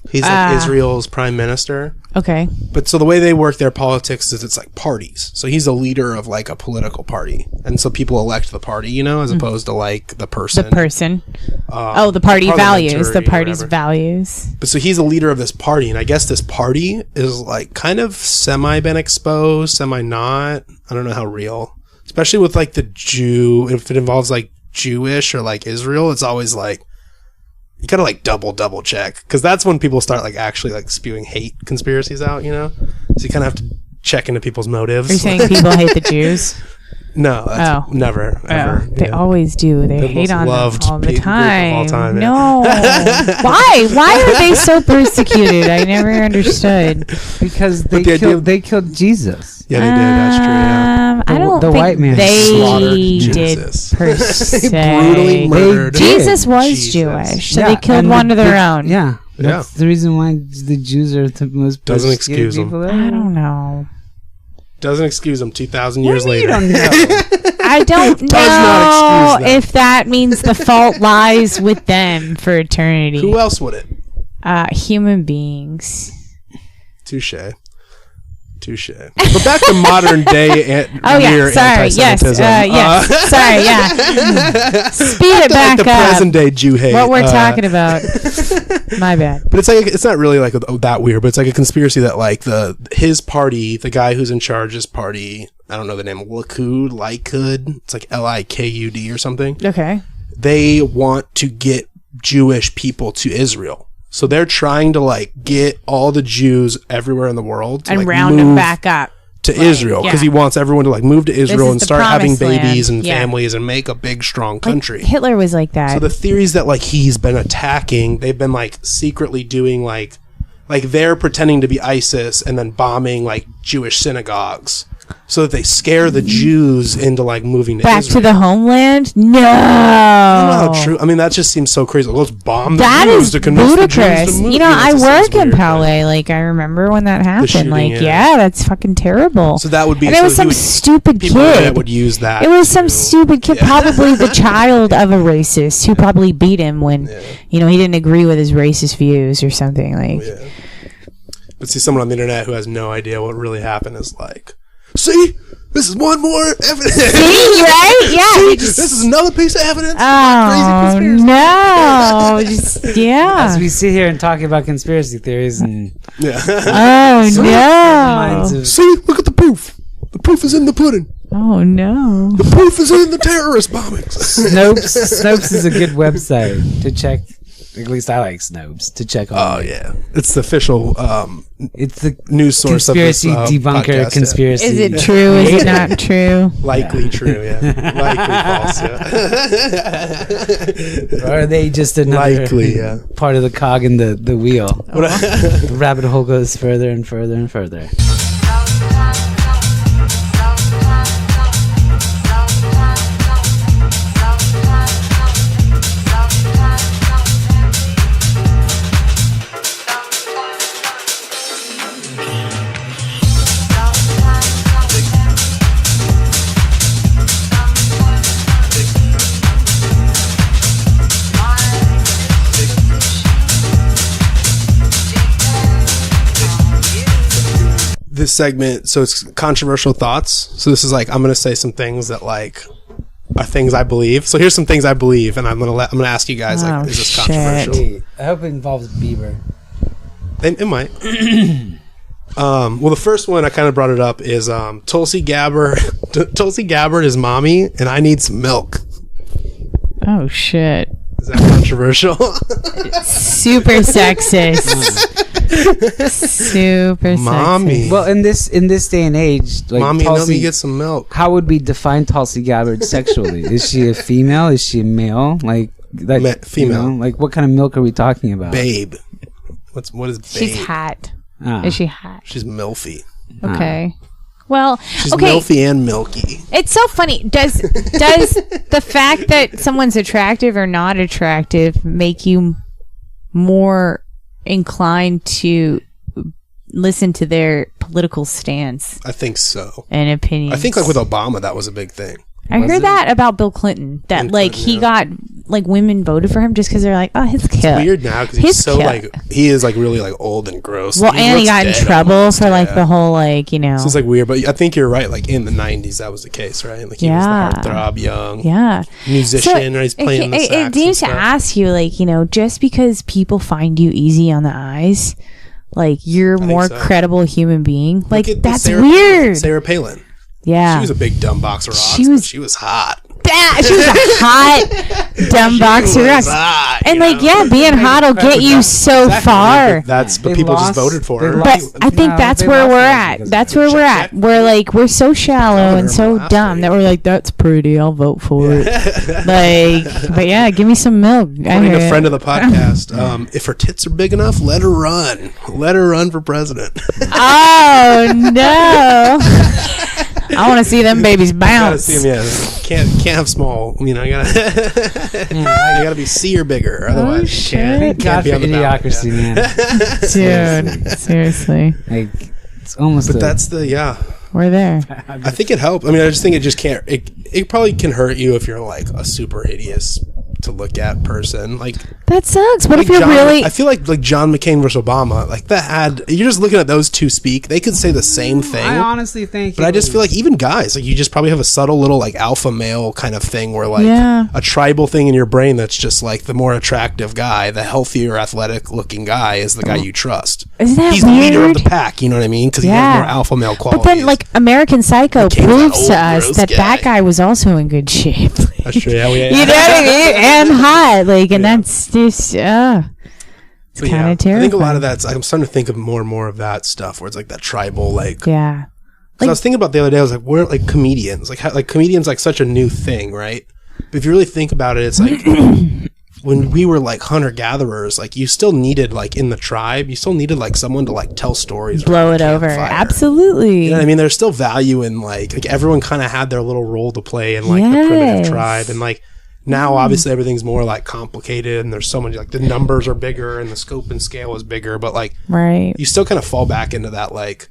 He's like Israel's prime minister. Okay. But so the way they work their politics is it's like parties. So he's a leader of like a political party. And so people elect the party, you know, as opposed to like the person. The person. The party values. The party's values. But so he's a leader of this party. And I guess this party is like kind of semi been exposed, semi not. I don't know how real. Especially with like the Jew, if it involves like Jewish or like Israel, it's always like, you gotta like double check, because that's when people start like actually like spewing hate conspiracies out, you know. So you kind of have to check into people's motives. Are you saying people hate the Jews? No, that's never ever. They always do. They The hate most on them loved all the group of all time. time, yeah. No, why are they so persecuted? I never understood. Because But they killed Jesus. Yeah, they did. That's true. Yeah. I don't the think white man slaughtered they did Jesus. per se. Brutally murdered. Jesus was Jesus. Jewish, so Yeah, they killed and one of their own. Yeah. Yeah. That's the reason why the Jews are the most Doesn't persecuted excuse 'em. people there. I don't know. Doesn't excuse them 2,000 years You later. don't know. I don't Does not know excuse them. if that means the fault lies with them for eternity. Who else would it? Human beings. Touche. But back to modern day Oh yeah, near sorry. Yes, anti-Semitism. sorry. Yeah. Speed it back like the up. present day Jew hate. What we're talking about. My bad. But it's like, it's not really like that weird, but it's like a conspiracy that like his party, the guy who's in charge of his party, I don't know the name, Likud. It's like Likud or something. Okay. They want to get Jewish people to Israel. So they're trying to like get all the Jews everywhere in the world to, And like, round them move back up. to Israel, because he wants everyone to like move to Israel is and the start having promised babies land. and Yeah. families and make a big strong country. Hitler was like that. So the theories that like he's been attacking, they've been like secretly doing like they're pretending to be ISIS and then bombing like Jewish synagogues so that they scare the Jews into like moving to back Israel. to the homeland? No. I don't know how true. I mean, that just seems so crazy. Let's bomb the That Jews is to convince the Jews to ludicrous. move. You know, that I just work sounds in weird, Poway. Like, I remember when that happened. shooting, like, yeah. that's fucking terrible. So that would be. And it so was he some would- stupid people like kid. that would use that. It was some stupid kid, probably the child of a racist who probably beat him when, you know, he didn't agree with his racist views or something. Like, But see, someone on the internet who has no idea what really happened is like, see, this is one more evidence. See, right? Yeah. See, this is another piece of evidence. Oh, no. Just, yeah. As we sit here and talk about conspiracy theories and Oh, no. See, look at the proof. The proof is in the pudding. Oh, no. The proof is in the terrorist bombings. Snopes is a good website to check. At least I like Snopes to check on. Oh yeah, it's the official. It's the news source conspiracy of this debunker podcast, conspiracy. Is it true? Is it not true? Likely true, yeah. Likely false, yeah. Or are they just another Likely, yeah. part of the cog in the wheel? The rabbit hole goes further and further and further. this segment, so it's controversial thoughts. So this is like, I'm going to say some things that like are things I believe. So here's some things I believe, and I'm going to ask you guys, like, is this controversial? I hope it involves Bieber. It might. Well, the first one I kind of brought it up is Tulsi Gabbard. Tulsi Gabbard is mommy, and I need some milk. Oh shit! Is that controversial? Super sexist. Super mommy. sexist. Well, in this day and age, like, mommy, Tulsi, let me get some milk. How would we define Tulsi Gabbard sexually? Is she a female? Is she a male? Like female. You know, like, what kind of milk are we talking about? Babe. What is babe? She's hot. Is she hot? She's milfy. Okay. Well, she's milfy and milky. It's so funny. Does the fact that someone's attractive or not attractive make you more inclined to listen to their political stance? I think so. And opinions. I think like with Obama, that was a big thing. I heard that about Bill Clinton. That like he got like women voted for him just because they're like, oh, his kid. It's weird now because he's so like he is like really like old and gross. Well, and he got in trouble for like the whole like, you know. So it's like weird, but I think you're right. Like in the 90s, that was the case, right? Like he was the heartthrob, young, musician, right? He's playing the sax. It seems to ask you, like, you know, just because people find you easy on the eyes, like you're more credible human being. Like that's weird. Sarah Palin. Yeah, she was a big dumb box of rocks. She was hot. She was a hot dumb box of rocks. And like, being hot will get you so far. But people just voted for her. But I think that's where we're at. That's where we're at. We're like, we're so shallow and so dumb that we're like, that's pretty, I'll vote for it. Like, but yeah, give me some milk. According to a friend of the podcast, if her tits are big enough, let her run. Let her run for president. Oh no. I want to see them babies bounce. You gotta see them, can't have small. You know, you gotta be C or bigger. Otherwise, you can't. God for idiocracy, man. Dude, seriously. Like, it's almost. But that's the We're there. I think it helps. I mean, I just think it just can't. It probably can hurt you if you're like a super hideous to look at person. Like that sucks. What like if you're really? I feel like John McCain versus Obama. Like you're just looking at those two speak. They could say the same thing. I honestly think. But I just feel like even guys, like you just probably have a subtle little like alpha male kind of thing where like a tribal thing in your brain that's just like the more attractive guy, the healthier, athletic looking guy is the guy you trust. Isn't that He's weird? the leader of the pack. You know what I mean? Because he has more alpha male qualities. But then, like, American Psycho proves to us that guy was also in good shape. That's true. Yeah, you know what I mean? And hot, like, and that's just it's kind of terrible. I think a lot of that's. I'm starting to think of more and more of that stuff where it's like that tribal, like. Yeah. Like, I was thinking about the other day. I was like, we're like comedians. Like comedians, like such a new thing, right? But if you really think about it, it's like. When we were like hunter gatherers, like you still needed like in the tribe, you still needed like someone to like tell stories, blow it over. Absolutely. You know what I mean? There's still value in like everyone kind of had their little role to play in like the primitive tribe, and like now obviously everything's more like complicated, and there's so much like the numbers are bigger and the scope and scale is bigger, but like you still kind of fall back into that like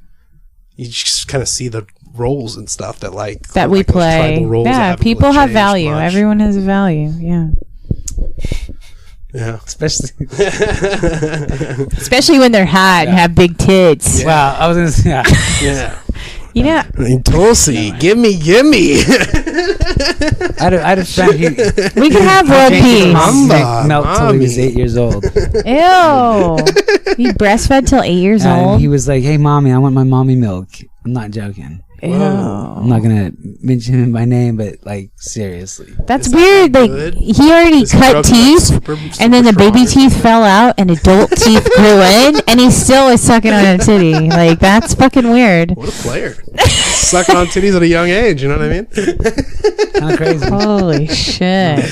you just kind of see the roles and stuff that like that we play. Yeah, people have value. Much. Everyone has a value. Yeah. Yeah, especially when they're hot and have big tits. Yeah. Wow, I was gonna say, yeah. You know, Tulsi, give me. I had a friend who we could have world peace. Milk till he was 8 years old. Ew, he breastfed till 8 years old. He was like, "Hey, mommy, I want my mommy milk." I'm not joking. Ew. I'm not gonna mention him by name, but like seriously, that's weird. Like he already cut teeth, and then the baby teeth fell out, and adult teeth grew in, and he still is sucking on a titty. Like that's fucking weird. What a player! Sucking on titties at a young age. You know what I mean? Kind of crazy. Holy shit!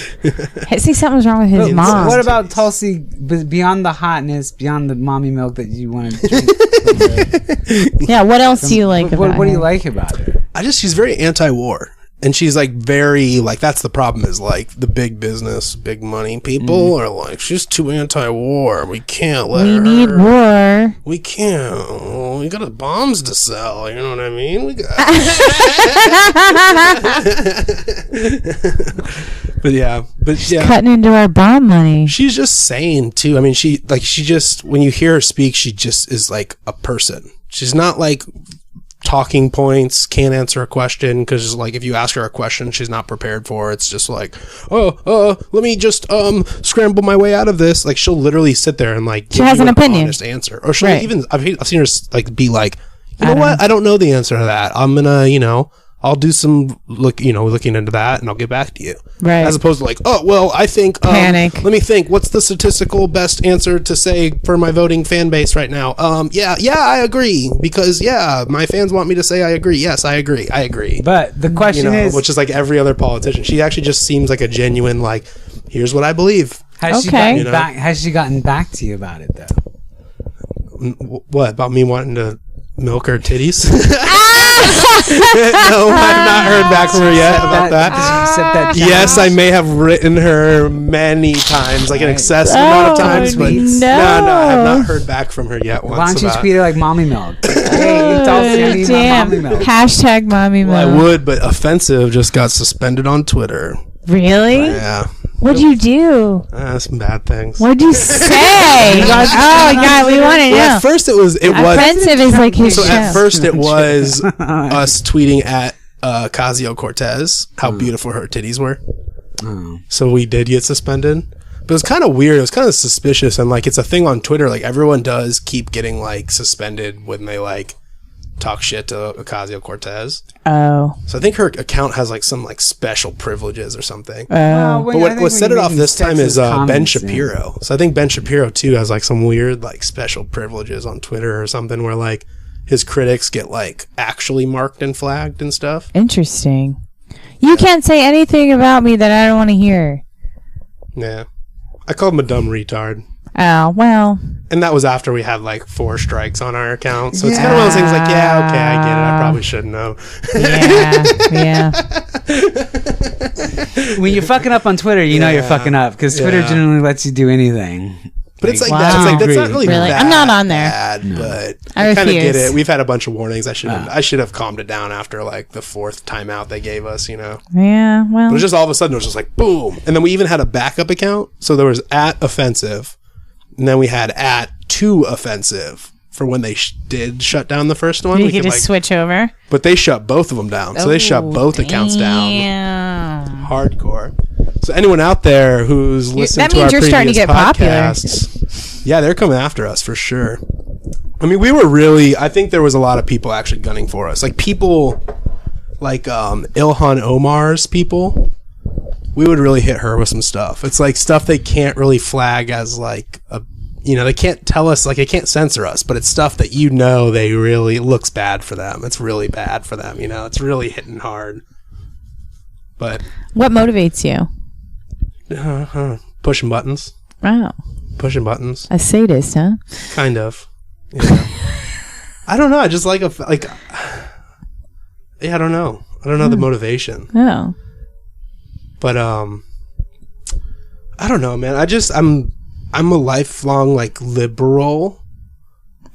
See, something's wrong with his mom. What about Tulsi? Beyond the hotness, beyond the mommy milk that you want to drink. Yeah. What else do you like about her? What do you like about her? She's very anti-war, and she's like very like that's the problem is like the big business, big money people are like she's too anti-war. We can't let her. We need war. We can't. We got bombs to sell. You know what I mean? We got. But she's cutting into our bomb money. She's just saying too. I mean, she just when you hear her speak, she just is like a person. She's not like talking points, can't answer a question because like if you ask her a question she's not prepared for, it's just like, let me just scramble my way out of this. Like she'll literally sit there and like she has an opinion, honest answer, or she'll even I've seen her like be like, you know what, I don't know the answer to that. I'm gonna, I'll do some looking into that and I'll get back to you. Right. As opposed to like, I think panic. Let me think. What's the statistical best answer to say for my voting fan base right now? Yeah, I agree because my fans want me to say I agree. Yes, I agree. But the question is, which is like every other politician. She actually just seems like a genuine like, here's what I believe. Has she gotten back to you about it though? What about me wanting to milk her titties? No, I've not heard back from her yet about that. Yes, I may have written her many times, like an excessive amount of times, but no, I have not heard back from her yet. Why don't you tweet her like mommy milk? Hey, you told Sandy damn. Mommy milk. Hashtag mommy milk. Well, I would, but Offensive just got suspended on Twitter. Really? Yeah. What'd you do? Some bad things. What'd you say? Oh God, we want to know. At first, it was Offensive is like his show. At first, it was us tweeting at Ocasio-Cortez how beautiful her titties were. So we did get suspended, but it was kind of weird. It was kind of suspicious, and like it's a thing on Twitter. Like everyone does keep getting like suspended when they like talk shit to Ocasio-Cortez. Oh. So I think her account has like some like special privileges or something. Oh. But what set it off this time is Ben Shapiro. So I think Ben Shapiro too has like some weird like special privileges on Twitter or something where like his critics get like actually marked and flagged and stuff. Interesting. You can't say anything about me that I don't want to hear. Yeah. I called him a dumb retard. Oh, well. And that was after we had like 4 strikes on our account. So it's kind of one of those things like, yeah, okay, I get it. I probably shouldn't have. Yeah. When you're fucking up on Twitter, you know you're fucking up because Twitter generally lets you do anything. But it's like that. It's like that's not really bad. I'm not on there. But I kind of refuse. get it. We've had a bunch of warnings. I should have calmed it down after like the 4th timeout they gave us. Yeah, well. But it was just all of a sudden it was just like boom, and then we even had a backup account. So there was at Offensive, and then we had at to Offensive for when they did shut down the first one. You could just switch over. But they shut both of them down. So they shut both accounts down. Hardcore. So anyone out there who's listening to our previous starting to get podcasts, yeah, they're coming after us for sure. I mean, I think there was a lot of people actually gunning for us. Like people like Ilhan Omar's people, we would really hit her with some stuff. It's like stuff they can't really flag as like they can't tell us, like they can't censor us, but it's stuff that they really, it looks bad for them. It's really bad for them, it's really hitting hard. But what motivates you? Pushing buttons. Wow. Pushing buttons. A sadist, huh? Kind of. Yeah. I don't know. I just I don't know. I don't know the motivation. Oh. But I don't know, man. I'm a lifelong like liberal,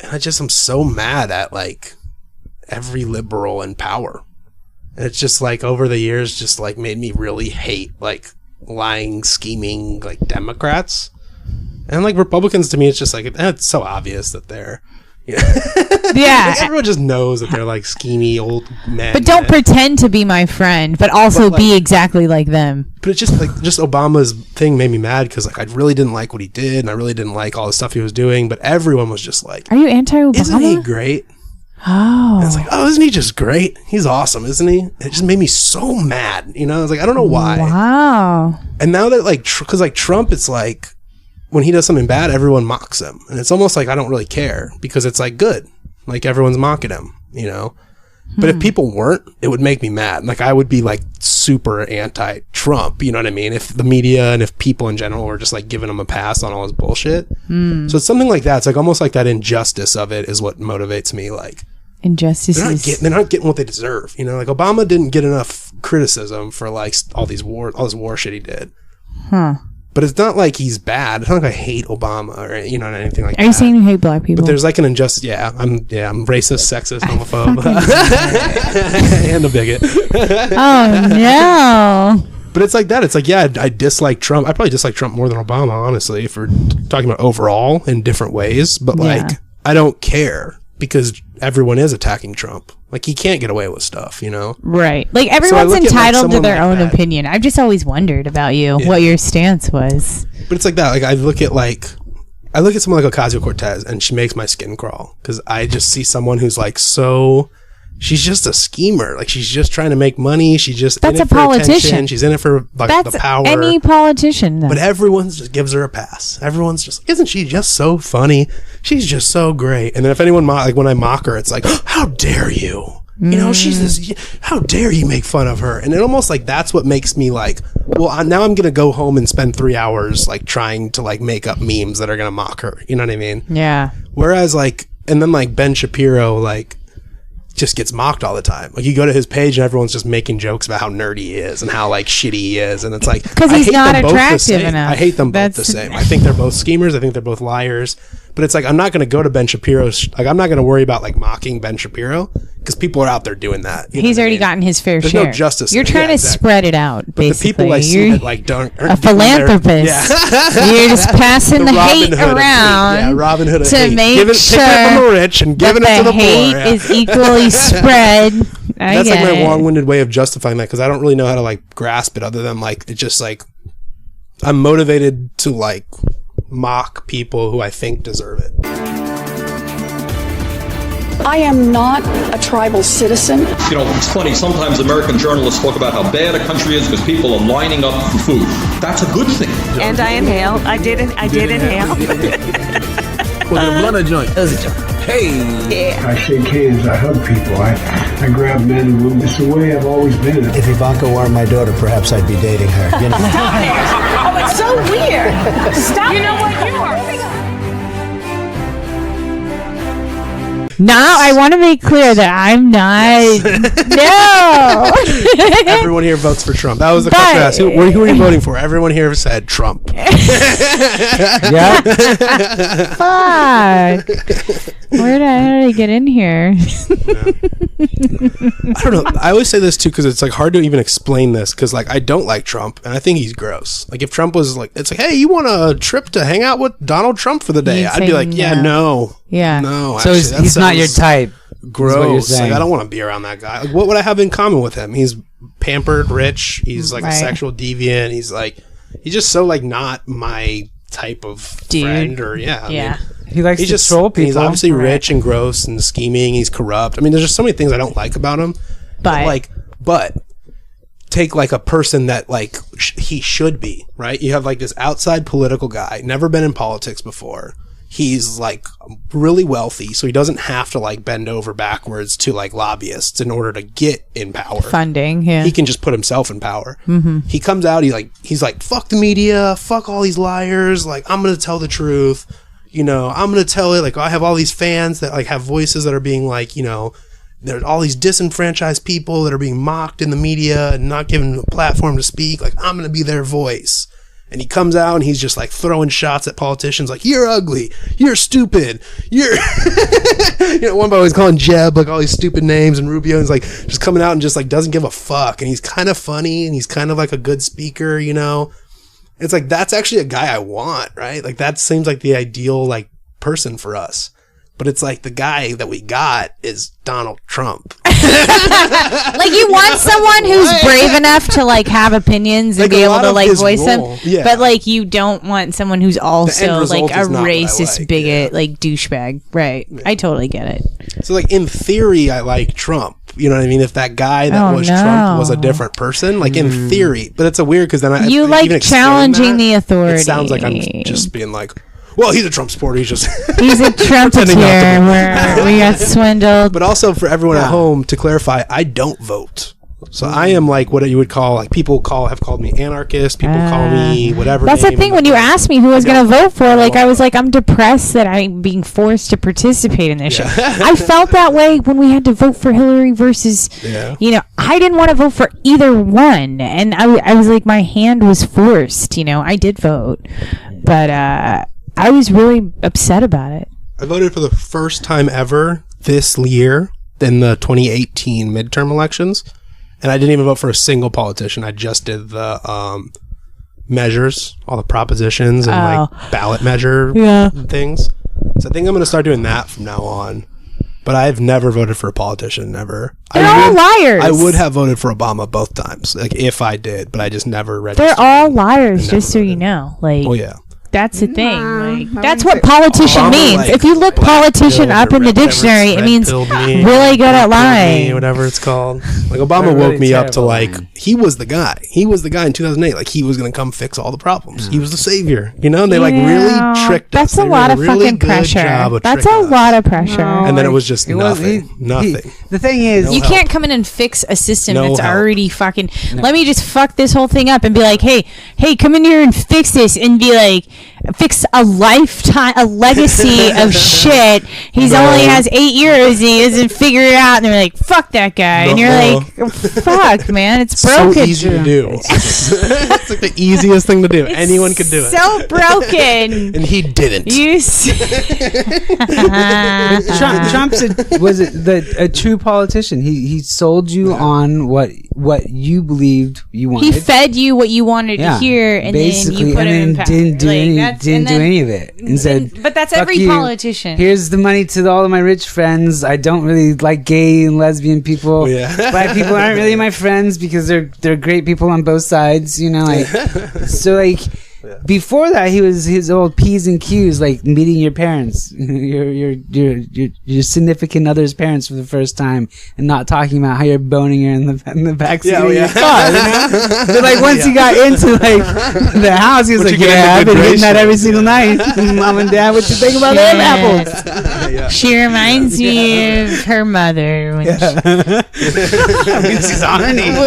and I'm so mad at like every liberal in power. And it's just like over the years just like made me really hate like lying, scheming like Democrats. And like Republicans, to me it's just like it's so obvious that they're yeah. Everyone just knows that they're like schemy old men. But don't pretend to be my friend, but also be exactly like them. But it's just Obama's thing made me mad because like I really didn't like what he did, and I really didn't like all the stuff he was doing. But everyone was just like, "Are you anti-Obama? Isn't he great?" Oh, and it's like, "Oh, isn't he just great? He's awesome, isn't he?" It just made me so mad. I was like, I don't know why. Wow. And now that like, because like Trump, it's like, when he does something bad, everyone mocks him. And it's almost like I don't really care because it's like good. Like everyone's mocking him, But if people weren't, it would make me mad. Like I would be like super anti-Trump, you know what I mean? If the media and if people in general were just like giving him a pass on all his bullshit. So it's something like that. It's like almost like that injustice of it is what motivates me. Like injustices. They're not getting what they deserve. Like Obama didn't get enough criticism for like all this war shit he did. Huh. But it's not like he's bad. It's not like I hate Obama or anything like that. Are you saying you hate black people? But there's like an injustice. Yeah, I'm racist, sexist, homophobe, and a bigot. Oh no! But it's like that. It's like I dislike Trump. I probably dislike Trump more than Obama, honestly, if we're talking about overall in different ways. But like I don't care because everyone is attacking Trump. Like, he can't get away with stuff, you know? Right. Like, So I everyone's look at, like, entitled to someone their like own that. opinion. I've just always wondered about you, what your stance was. But it's like that. Like, I look at someone like Ocasio-Cortez, and she makes my skin crawl, because I just see someone who's like she's just a schemer. Like, she's just trying to make money. She's just That's in it a for politician. attention. She's in it for like That's the power. any politician, though. But everyone just gives her a pass. Everyone's just, isn't she just so funny? She's just so great. And then if anyone when I mock her, it's like, how dare you? You know, she's this, how dare you make fun of her? And it almost like that's what makes me like, well, now I'm going to go home and spend 3 hours like trying to like make up memes that are going to mock her. You know what I mean? Yeah. Whereas like, and then like Ben Shapiro, like, just gets mocked all the time. Like, you go to his page and everyone's just making jokes about how nerdy he is and how like shitty he is, and it's like, because he's not attractive enough. I hate them both the same. I think they're both schemers. I think they're both liars. But it's like, I'm not going to go to Ben Shapiro's. Like, I'm not going to worry about like mocking Ben Shapiro, because people are out there doing that. He's already gotten his fair There's share. no justice. You're trying to spread it out. But Basically, the people I see that like aren't a philanthropist. You're just passing the hate around. Robin Hood of to hate. make taking sure it from the rich and giving it to the poor. hate is equally spread. That's like my long-winded way of justifying that, because I don't really know how to like grasp it, other than like, it's just like, I'm motivated to like mock people who I think deserve it. I am not a tribal citizen. You know, it's funny, sometimes American journalists talk about how bad a country is because people are lining up for food. That's a good thing. And I inhaled. I did inhale. Was it a blunt or joint? It was a joint. Hey. I shake hands, I hug people, I grab men and women. It's the way I've always been. If Ivanka weren't my daughter, perhaps I'd be dating her. You know? Stop it. Oh, it's so weird. Stop. You know what? You are. Now, I want to make clear that I'm not. No. Everyone here votes for Trump. That was the question I asked. Who are you voting for? Everyone here said Trump. Yeah. Fuck. How did I get in here? I don't know. I always say this too, because it's like hard to even explain this, because like, I don't like Trump and I think he's gross. Like, if Trump was like, it's like, hey, you want a trip to hang out with Donald Trump for the day? I'd be like, yeah, no. Yeah. No. So actually, he's not your type. Gross. Like, I don't want to be around that guy. Like, what would I have in common with him? He's pampered, rich. He's like a sexual deviant. He's just so like not my type of friend, or I mean, he likes to troll people. He's obviously rich and gross and scheming. He's corrupt. I mean, there's just so many things I don't like about him. But take like a person that like he should be, right? You have like this outside political guy, never been in politics before. He's like really wealthy, so he doesn't have to like bend over backwards to like lobbyists in order to get in power. Funding, yeah. He can just put himself in power. Mm-hmm. He comes out, he's like, fuck the media, fuck all these liars, like, I'm gonna tell the truth. You know, I'm gonna tell it, like, I have all these fans that like have voices that are being like, you know, there's all these disenfranchised people that are being mocked in the media and not given a platform to speak. Like, I'm gonna be their voice. And he comes out and he's just like throwing shots at politicians like, you're ugly, you're stupid, you're you know, one guy was calling Jeb like all these stupid names, and Rubio is like just coming out and just like doesn't give a fuck, and he's kind of funny and he's kind of like a good speaker, you know. It's like, that's actually a guy I want, right? Like, that seems like the ideal like person for us. But it's like, the guy that we got is Donald Trump. Like, you want someone who's brave enough to like have opinions and Like, be a able lot to of like his voice role, them, yeah. but like you don't want someone who's also result like a is not what I racist like, bigot, like douchebag. Right? I totally get it. So like, in theory, I like Trump. You know what I mean? If that guy that was Trump was a different person, like in theory. But it's a weird, because then You like even challenging the authority. It sounds like I'm just being like, well, he's a Trump supporter. He's a trumpeteer where we got swindled. But also, for everyone at home, to clarify, I don't vote. So I am like what you would call, like, people have called me anarchist. People call me whatever. That's the thing. When you asked me who I was going to vote for, like, I was like, I'm depressed that I'm being forced to participate in this shit. I felt that way when we had to vote for Hillary versus, you know, I didn't want to vote for either one. And I was like, my hand was forced, you know. I did vote. But I was really upset about it. I voted for the first time ever this year in the 2018 midterm elections. And I didn't even vote for a single politician. I just did the measures, all the propositions and like ballot measure things. So I think I'm going to start doing that from now on. but I've never voted for a politician. Never. They're all liars. I would have voted for Obama both times, like if I did, but I just never registered. They're all liars, just so you know. Like, oh yeah. That's the thing. Like, that's what politician Obama, means. like, if you look politician up in the dictionary, it means really good at lying. Whatever it's called. Like Obama woke me up to like he was the guy. He was the guy in 2008. Like he was gonna come fix all the problems. He was the savior. You know, and they like really tricked us. That's a lot of fucking pressure. That's a lot of pressure. And then it was just nothing. The thing is, you can't come in and fix a system that's already fucking. Let me just fuck this whole thing up and be like, hey, come in here and fix this, and be like, fix a lifetime, a legacy of shit. He's only has 8 years and he doesn't figure it out. And they're like, fuck that guy. And you're like, fuck, man, it's broken. So easy to do. It's like the easiest thing to do. Anyone could do it. So broken. And he didn't. Trump's a true politician. He sold you on what you believed you wanted. He fed you what you wanted to hear, and basically, then you put him in power. Didn't do any of it. And said, but that's every politician. Here's the money to all of my rich friends. I don't really like gay and lesbian people. Black people aren't really my friends because they're great people on both sides. You know, like so like. Before that, he was his old P's and Q's, like meeting your parents, your significant other's parents for the first time, and not talking about how you're boning her in the backseat of your car. You know? But like once he got into like the house, he was like, "Yeah, I've been hitting that every single night." Mom and Dad, what you think about them apples? She reminds me of her mother when she's on her knees.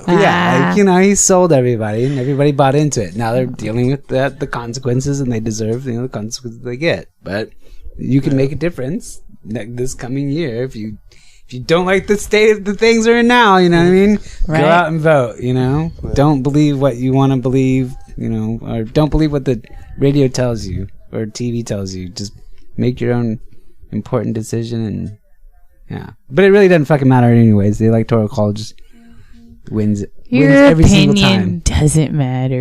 Like, you know, he sold everybody and everybody bought into it. Now they're dealing with the consequences, and they deserve the consequences they get. But you can make a difference this coming year if you don't like the state of the things are in now. You know what I mean? Go out and vote. You know, don't believe what you want to believe. You know, or don't believe what the radio tells you or TV tells you. Just make your own important decision, and but it really doesn't fucking matter anyways. The Electoral College wins your every single opinion time. Doesn't matter.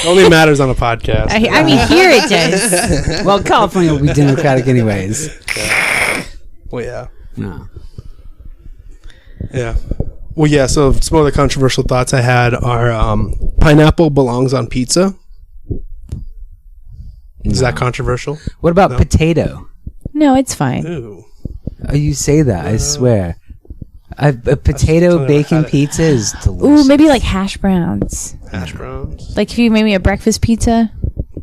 Only matters on a podcast. I mean, here it does. Well, California will be Democratic anyways. Well, yeah. No. Yeah. Well, yeah. So some of the controversial thoughts I had are pineapple belongs on pizza. Is that controversial? What about potato? No, it's fine. Ooh. Oh, you say that? I swear. A potato bacon pizza is delicious. Ooh, maybe like hash browns. Hash browns. Like if you made me a breakfast pizza.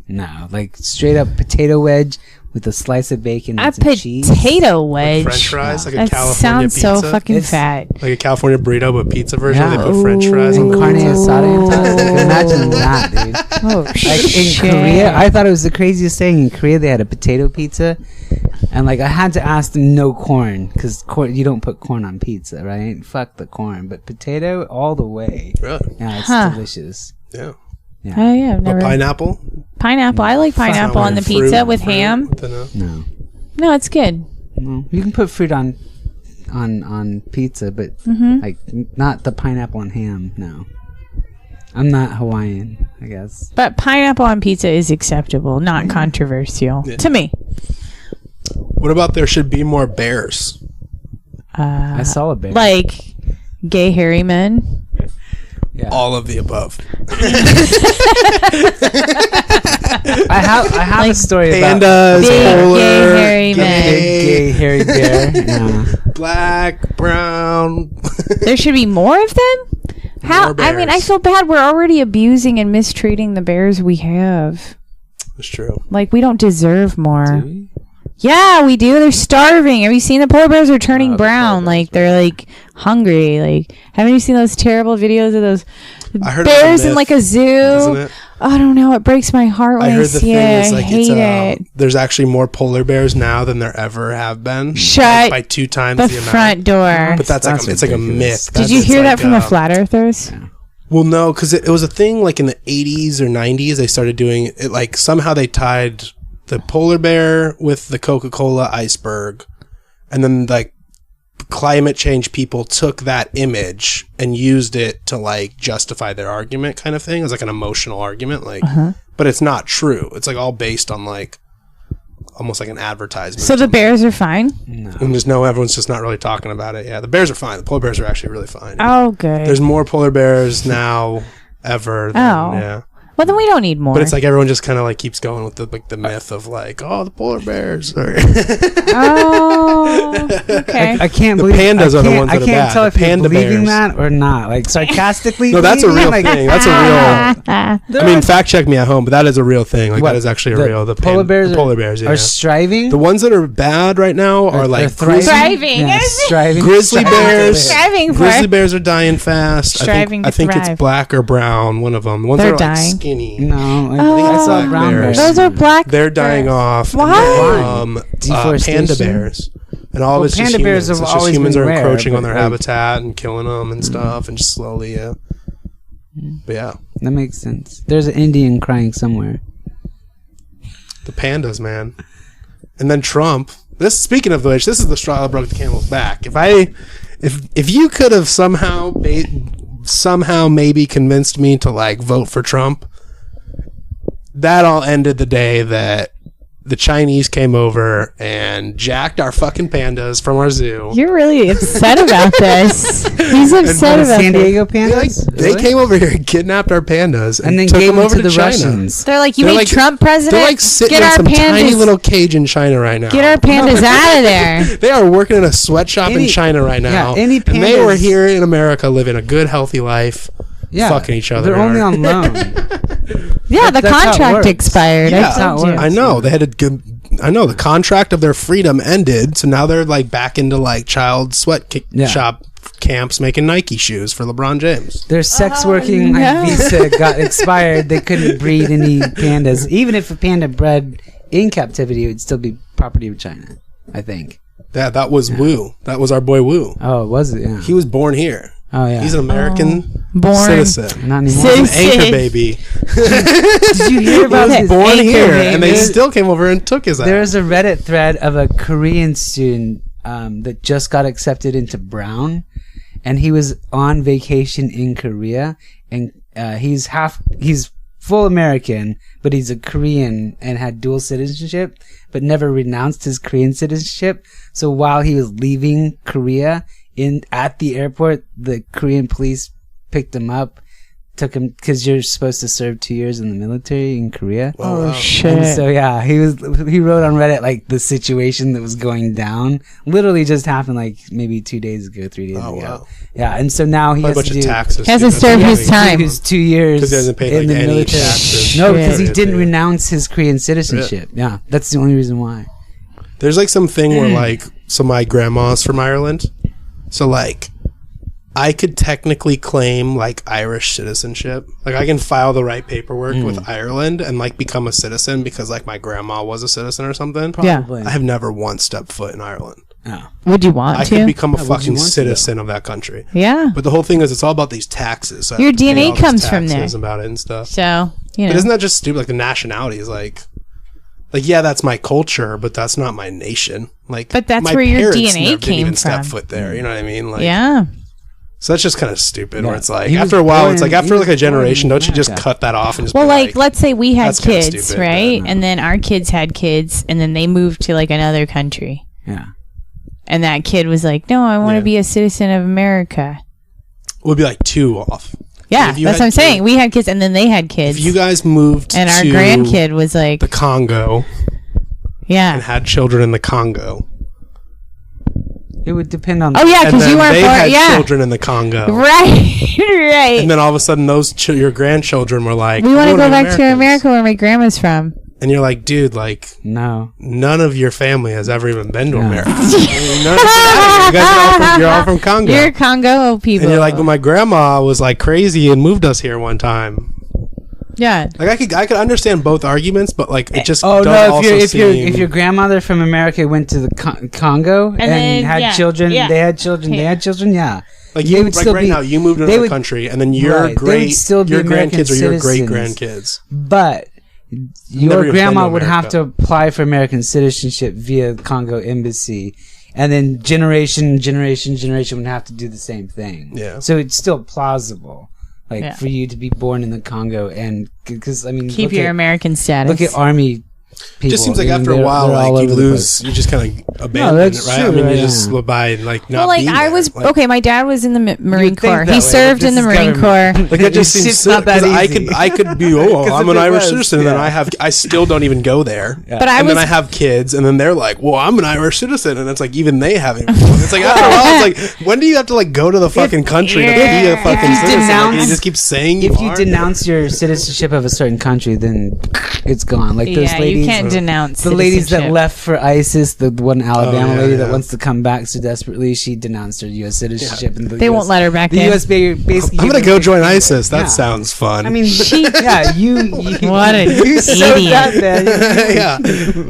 No, like straight up potato wedge with a slice of bacon and some cheese. Potato wedge. Like French fries, like a that California sounds pizza. so fucking fat. Like a California burrito, but pizza version. They put French fries on carne the pizza. asada on top. Like, imagine that, dude. Oh, like in Korea, I thought it was the craziest thing. In Korea, they had a potato pizza, and like I had to ask them no corn because you don't put corn on pizza, right? Fuck the corn, but potato all the way. Really? Yeah, it's delicious. Yeah. Oh yeah, I've never. But pineapple. Pineapple. I like pineapple on the pizza with ham. No. No, it's good. No. You can put fruit on pizza, but like not the pineapple and ham. No. I'm not Hawaiian, I guess. But pineapple on pizza is acceptable, not controversial to me. What about there should be more bears? I saw a bear. Like gay hairy men. Yeah. All of the above. I have like a story about pandas, polar, gay hairy men. Gay hairy bear. Yeah. Black, brown. There should be more of them? How? I mean, I feel bad. We're already abusing and mistreating the bears we have. That's true. Like, we don't deserve more. Yeah, we do. They're starving. Have you seen the polar bears are turning brown? Like, they're like hungry. Like, haven't you seen those terrible videos of those bears in like a zoo? Isn't it? I don't know. It breaks my heart when I see it. I hate it. There's actually more polar bears now than there ever have been. Shut by 2 times the the amount. front door. But that's like it's like a myth. Did you hear that from the flat earthers? Well, no, because it was a thing like in the 80s or 90s. They started doing it. Like somehow they tied the polar bear with the Coca-Cola iceberg, and then like climate change people took that image and used it to like justify their argument, kind of thing. It was like an emotional argument, like but it's not true. It's like all based on like almost like an advertisement. So the bears are fine? No. And everyone's just not really talking about it. Yeah, the bears are fine. The polar bears are actually really fine. Oh, good. There's more polar bears now ever. Yeah. Well, then we don't need more. But it's like everyone just kind of like keeps going with the myth of like, oh, the polar bears. Okay. I can't the believe pandas are the ones that are bad. I can't tell if you're panda believing bears. that or not. Like sarcastically. No, that's a real like, thing. That's a real. I mean, fact check me at home, but that is a real thing. Like that is actually a real. The polar bears. The polar bears are striving. The ones that are bad right now are like thriving. Yeah, striving. Grizzly bears. Striving for Grizzly bears are dying fast. Striving I think it's black or brown. One of them. The ones that are like dying. skinny. No. I saw brown bears. Those are black. They're dying off. Why? Panda bears. And all of it's just panda bears humans. have It's just always humans been are rare, encroaching on but their like- habitat and killing them and stuff, and just slowly, But yeah, that makes sense. There's an Indian crying somewhere. the pandas, man. And then Trump. Speaking of which, this is the straw that broke the camel's back. If you could have somehow maybe convinced me to like vote for Trump, that all ended the day that the Chinese came over and jacked our fucking pandas from our zoo. You're really upset about this. He's upset about San Diego this. pandas. They came over here and kidnapped our pandas and then took gave them over to the China. Russians. They're like, you They're make like- Trump president? They're like sitting Get in our some tiny pandas. little cage in China right now. Get our pandas out of there. They are working in a sweatshop in China right now. any and they were pandas- here in America living a good, healthy life, fucking each other. They're only on loan. Yeah, the That's how it contract works. expired. Yeah, I told you. I know. They had I know the contract of their freedom ended, so now they're like back into like child shop camps making Nike shoes for LeBron James. Their sex working visa got expired. They couldn't breed any pandas. Even if a panda bred in captivity, it would still be property of China, I think. Yeah, that was Wu. That was our boy Wu. Oh, was it? Yeah. He was born here. Oh, yeah. He's an American born citizen. Not anymore. He's an anchor baby. Did you hear about He his was born anchor here, baby? and they still came over and took his ass. There was a Reddit thread of a Korean student that just got accepted into Brown, and he was on vacation in Korea, and he's full American, but he's a Korean and had dual citizenship, but never renounced his Korean citizenship. So while he was leaving Korea at the airport, the Korean police picked him up, took him because you're supposed to serve 2 years in the military in Korea. Oh, shit. And so yeah, he wrote on Reddit like the situation that was going down literally just happened like maybe 2 days ago, 3 days ago. Wow. Yeah, and so now he Probably has a bunch to of do taxes. Has to serve his time. his 2 years 'Cause he hasn't paid, in like, the any military. taxes. No, because he Shit. didn't renounce his Korean citizenship. Yeah, that's the only reason why. There's like some thing where like, so my grandma's from Ireland, so like I could technically claim like Irish citizenship. Like I can file the right paperwork with Ireland and like become a citizen because like my grandma was a citizen or something. Probably. I have never once stepped foot in Ireland. Oh. Would you want I to? could become a would you fucking want to, citizen of that country. Yeah. But the whole thing is it's all about these taxes. So I Your have to pay DNA all these comes from taxes there. about it and stuff. So, you know. But isn't that just stupid? Like the nationality is like yeah, that's my culture, but that's not my nation. Like, But that's my where your parents DNA never didn't came even step from. foot there. You know what I mean? Like, Yeah. So that's just kind of stupid. Yeah. Where it's like He was after a while, born it's like in- after he like a was born generation, in don't you just America. cut that off and just Well, be like, let's say we had that's kinda kids, stupid, right? but- And then our kids had kids, and then they moved to like another country. Yeah. And that kid was like, no, I want to be a citizen of America. would be like 2 off. Yeah, If you that's had what I'm saying. kids- We had kids, and then they had kids. If you guys moved and our to grandkid was like, the Congo yeah. and had children in the Congo, It would depend on. Oh, yeah, and because then you weren't they born. had Yeah. children in the Congo, Right. Right. and then all of a sudden those your grandchildren were like, We want to "We're go back to Americans." America where my grandma's from. And you're like, dude, like, No. none of your family has ever even been to No. America. None of you guys you're all from Congo. You're Congo people. And you're like, but my grandma was like crazy and moved us here one time. yeah. Like I could understand both arguments, but like it just Oh does no! also If seem your grandmother from America went to the Congo and then, had yeah, children, yeah. they had children, they had children. Yeah, like They you would like still right be- now you moved to they another would- country and then your right, they would still be your American grandkids or your great citizens. grandkids. but Never your even grandma been to would have to America. apply for American citizenship via Congo embassy, and then generation would have to do the same thing. Yeah. So it's still plausible. Like for you to be born in the Congo, and because I mean, keep your American status. Look at army. People. It just seems like after a while, like you lose, you just kind of abandon it, right? I mean, you just by like not. Well, like being I there. was like, okay. My dad was in the Marine Corps. He way, served in the Marine Corps. Like that just seems not that easy. I could be. Oh, I'm an Irish citizen, and then I still don't even go there. Yeah. But then I have kids, and then they're like, "Well, I'm an Irish citizen," and it's like even they haven't. It's like after a while, it's like when do you have to like go to the fucking country to be a fucking citizen? Like, you just keep saying if you denounce your citizenship of a certain country, then it's gone. Like those ladies, you can't denounce the ladies that left for ISIS. The one Alabama lady that yeah. wants to come back so desperately, she denounced her U.S. citizenship. And they won't let her back the in. U.S. basically. I'm gonna go join ISIS. That sounds fun. I mean, you what a you sewed that, man. Yeah,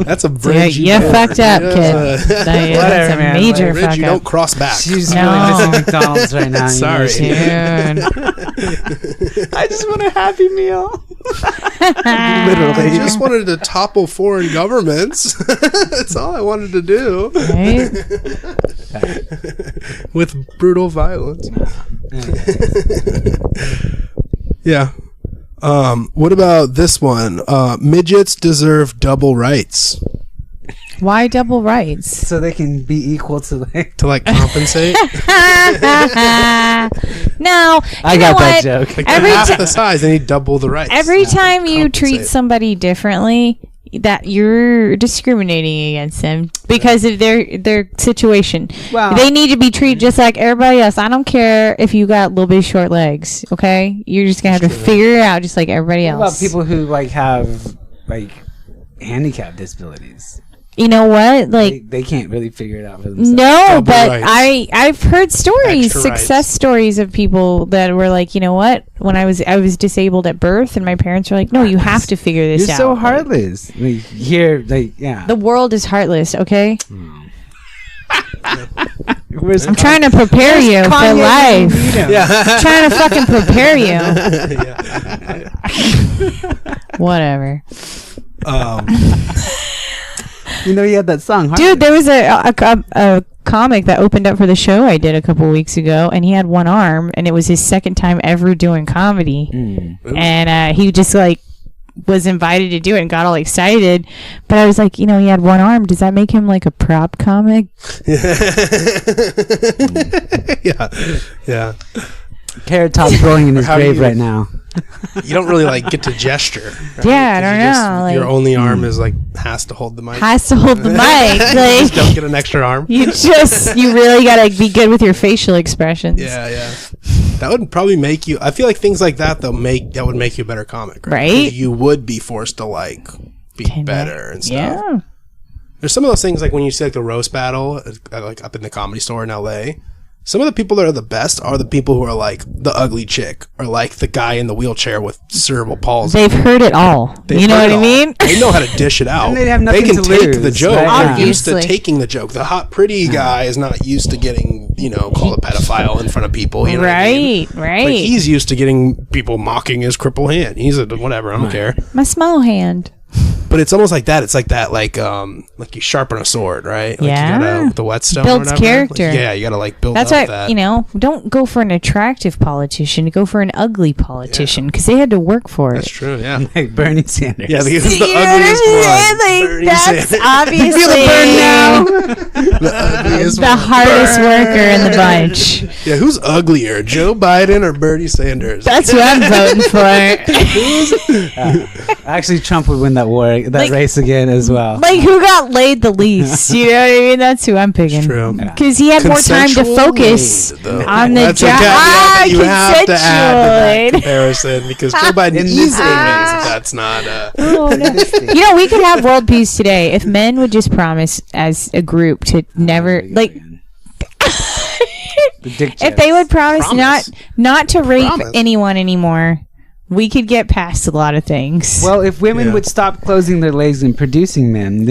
that's a bridge. You fucked up, kid. That's a man. major Bridge fuck you up. don't cross back. She's really missing McDonald's right now. Sorry, dude. I just want a Happy Meal. Literally, I just wanted to topple foreign governments. That's all I wanted to do. Right? With brutal violence. Yeah. What about this one? Midgets deserve double rights. Why double rights? So they can be equal to like compensate. No, I got that joke. Like they're half the size, they need double the rights. Every time you treat somebody differently, that you're discriminating against them because of their situation. Wow. They need to be treated just like everybody else. I don't care if you got little bitty short legs. Okay, you're just gonna have to figure it out just like everybody else. What about people who like have like handicap disabilities? You know what? Like they can't really figure it out for themselves. no, Double but rights. I've heard stories, Extra success rights. stories of people that were like, you know what? When I was disabled at birth, and my parents were like, no, you have to figure this You're out. so heartless. Like, here, like, yeah. The world is heartless. Okay. Where's I'm trying to prepare you for Kanye life. Yeah. Trying to fucking prepare you. Whatever. You know, you had that song, Dude, there was a comic that opened up for the show I did a couple weeks ago, and he had one arm, and it was his second time ever doing comedy. And he just like was invited to do it and got all excited. But I was like, you know, he had one arm. Does that make him like a prop comic? Yeah. Carrot Top's rolling in his grave right now. You don't really like get to gesture. Right? Yeah, I don't know. Like, your only arm is like has to hold the mic. has to hold the mic. You Like just don't get an extra arm. you really gotta be good with your facial expressions. Yeah. That would probably make you. I feel like things like that would make you a better comic, right? Right? 'Cause you would be forced to like be better and stuff. Yeah. There's some of those things like when you see like the roast battle, like up in the Comedy Store in LA. Some of the people that are the best are the people who are like the ugly chick or like the guy in the wheelchair with cerebral palsy. They've heard it all. You know what I mean? They know how to dish it out. And they have nothing can to take lose, the joke. right? They're used to Obviously. taking the joke. The hot pretty guy is not used to getting, called a pedophile in front of people. You know what I mean? Right. Like he's used to getting people mocking his crippled hand. He's a whatever. I don't care. My small hand. But it's almost like that. It's like that, like you sharpen a sword, right? Like Yeah. You gotta, with the whetstone. Builds or whatever. character. Like, yeah, you gotta like build That's up why, that. don't go for an attractive politician. Go for an ugly politician because they had to work for That's it. true. Yeah. Like Bernie Sanders. Yeah, because the You know ugliest what one. I'm saying? Bernie That's Sanders. obviously The ugliest the one. hardest worker in the bunch. Yeah, who's uglier, Joe Biden or Bernie Sanders? That's who I'm voting for. Actually, Trump would win that race again as well. Like, who got laid the least? You know what I mean? That's who I'm picking. True. Because he had more time to Consensual focus laid, though. on the That's a job. caveat you have to add to that Consensual. comparison because Joe Biden In this easily day. wins if that's not. Oh, no. We could have world peace today if men would just promise as a group to never like. The dick If they would promise not to rape anyone anymore, we could get past a lot of things. Well, if women would stop closing their legs and producing men,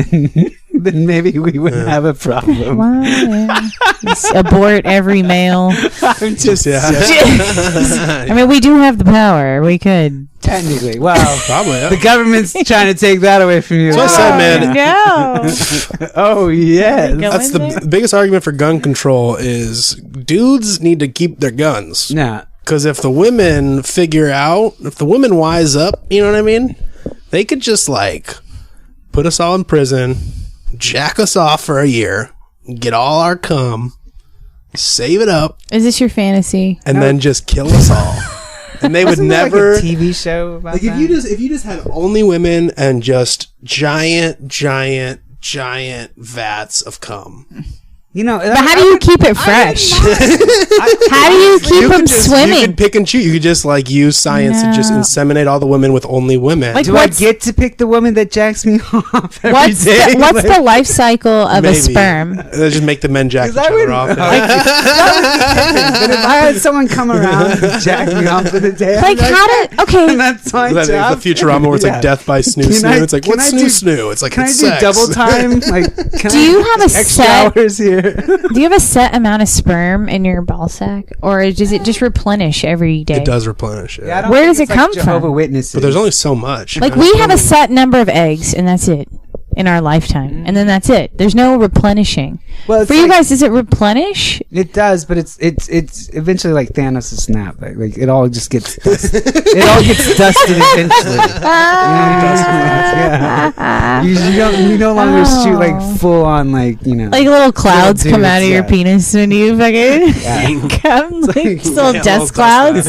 then maybe we wouldn't have a problem. Well, yeah. Just abort every male. I'm just I mean, we do have the power. We could. technically. Well, Probably. Yeah. the government's trying to take that away from you. That's what I said, man. No. Oh yes. That's the biggest argument for gun control is dudes need to keep their guns. Nah. Because if the women wise up, you know what I mean? They could just like put us all in prison, jack us off for a year, get all our cum, save it up. Is this your fantasy? And then just kill us all. And they would never like a TV show about like that? if you just had only women and just giant vats of cum. You know, but how do you keep it fresh? How do you keep them swimming? You could pick and choose. You could just like use science to just inseminate all the women with only women. Like, do I get to pick the woman that jacks me off every What's day? What's the life cycle of a sperm? They just make the men jack each other off. But if I had someone come around and jack me off for the day, Like, okay, that's my Then job. the Futurama where it's like death by snoo snoo. It's like, what's snoo snoo? It's like, can it's I do sex. double time? Like, Do you have a extra set? hours here? Do you have a set amount of sperm in your ball sack, or does it just replenish every day? It does replenish. Yeah. I don't Where think does it it's come like Jehovah's from? Witnesses. But there's only so much. Like, we have a set number of eggs, and that's it in our lifetime, and then that's it. There's no replenishing. Well, for you guys, does it replenish? It does, but it's eventually like Thanos' snap. Like it all just gets it all gets dusted eventually. Yeah. You no longer shoot like full on like Like little clouds come out of your yeah. penis when you fucking come, like little dust clouds.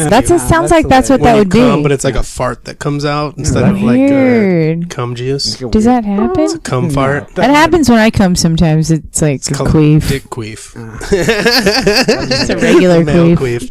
Sounds like that's what when that you would cum, be. but it's like a fart that comes out instead of like cum juice. Does that happen? It's a cum fart. That happens when I come sometimes. It's like a called queef. Dick queef. It's a regular Male queef.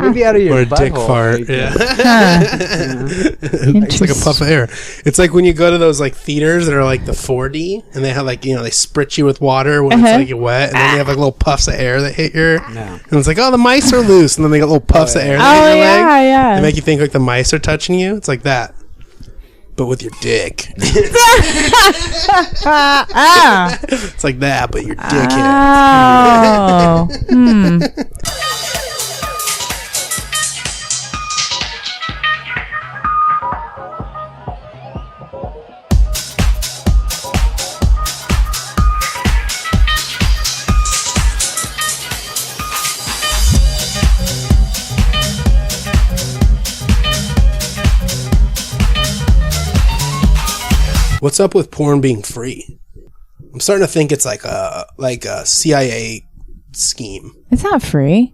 Maybe out of your or a dick butthole, fart. like, Yeah. Huh. It's like a puff of air. It's like when you go to those like theaters that are like the 4D and they have like, you know, they spritz you with water when it's like wet, and then they have like little puffs of air that hit your and it's like, oh, the mice are loose, and then they got little puffs of air that hit your leg. Yeah. They make you think like the mice are touching you. It's like that, but with your dick. It's like that, but your dick hit. What's up with porn being free? I'm starting to think it's like a CIA scheme. It's not free.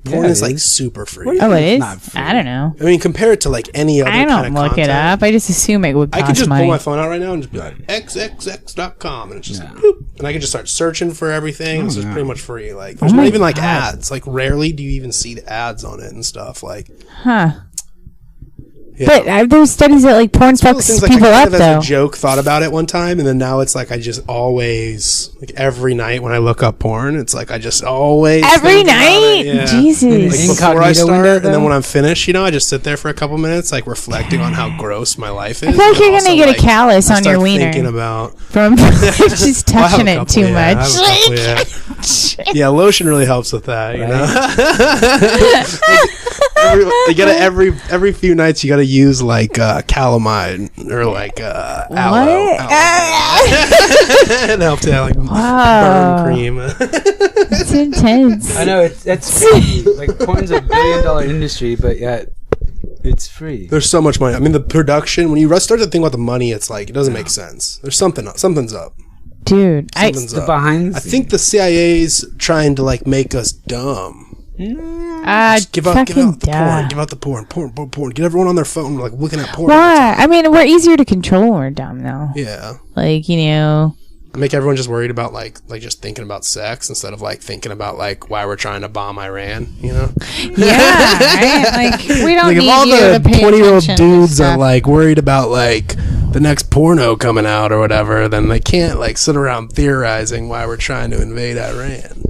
Porn is like super free. Oh, it is? I don't know. I mean, compare it to like any other I kind don't of look content. it up. I just assume it would cost I could just money. pull my phone out right now and just be like xxx.com, and it's just like, boop, and I can just start searching for everything. It's just pretty much free. Like there's not even like ads. Like rarely do you even see the ads on it and stuff. Like, Huh. yeah. But there's studies that like porn It's one of those fucks things, like, people I up kind of though. as a joke thought about it one time, and then now it's like I just always, like every night when I look up porn, it's like I just always Every think about night? it. Yeah. Jesus. Like before I Incognito start, window, and then though? when I'm finished, you know, I just sit there for a couple minutes, like reflecting on how gross my life is. I feel like and you're also, gonna get like, a callus I on your start wiener Thinking about from just Well, I have touching a it couple, too yeah, I much. have a couple, yeah, lotion really helps with that. You know, every few nights you gotta use like calamine or like aloe. It helps out like Wow. burn cream. It's intense. I know that's crazy. Like porn's $1 billion industry, but yet it's free. There's so much money. I mean, the production. When you start to think about the money, it's like it doesn't make sense. There's something's up. Dude, Something's the up. behind. I think the CIA's trying to like make us dumb. Just give out the porn. Give out the porn. Porn. Get everyone on their phone like looking at porn. Why? I mean, we're easier to control when we're dumb, though. Yeah. Like, you know. Make everyone just worried about like just thinking about sex instead of like thinking about like why we're trying to bomb Iran, you know? Yeah, right? Like, we don't Like need if all you the to pay 20-year-old attention to dudes are stuff. like worried about like the next porno coming out or whatever, then they can't like sit around theorizing why we're trying to invade Iran.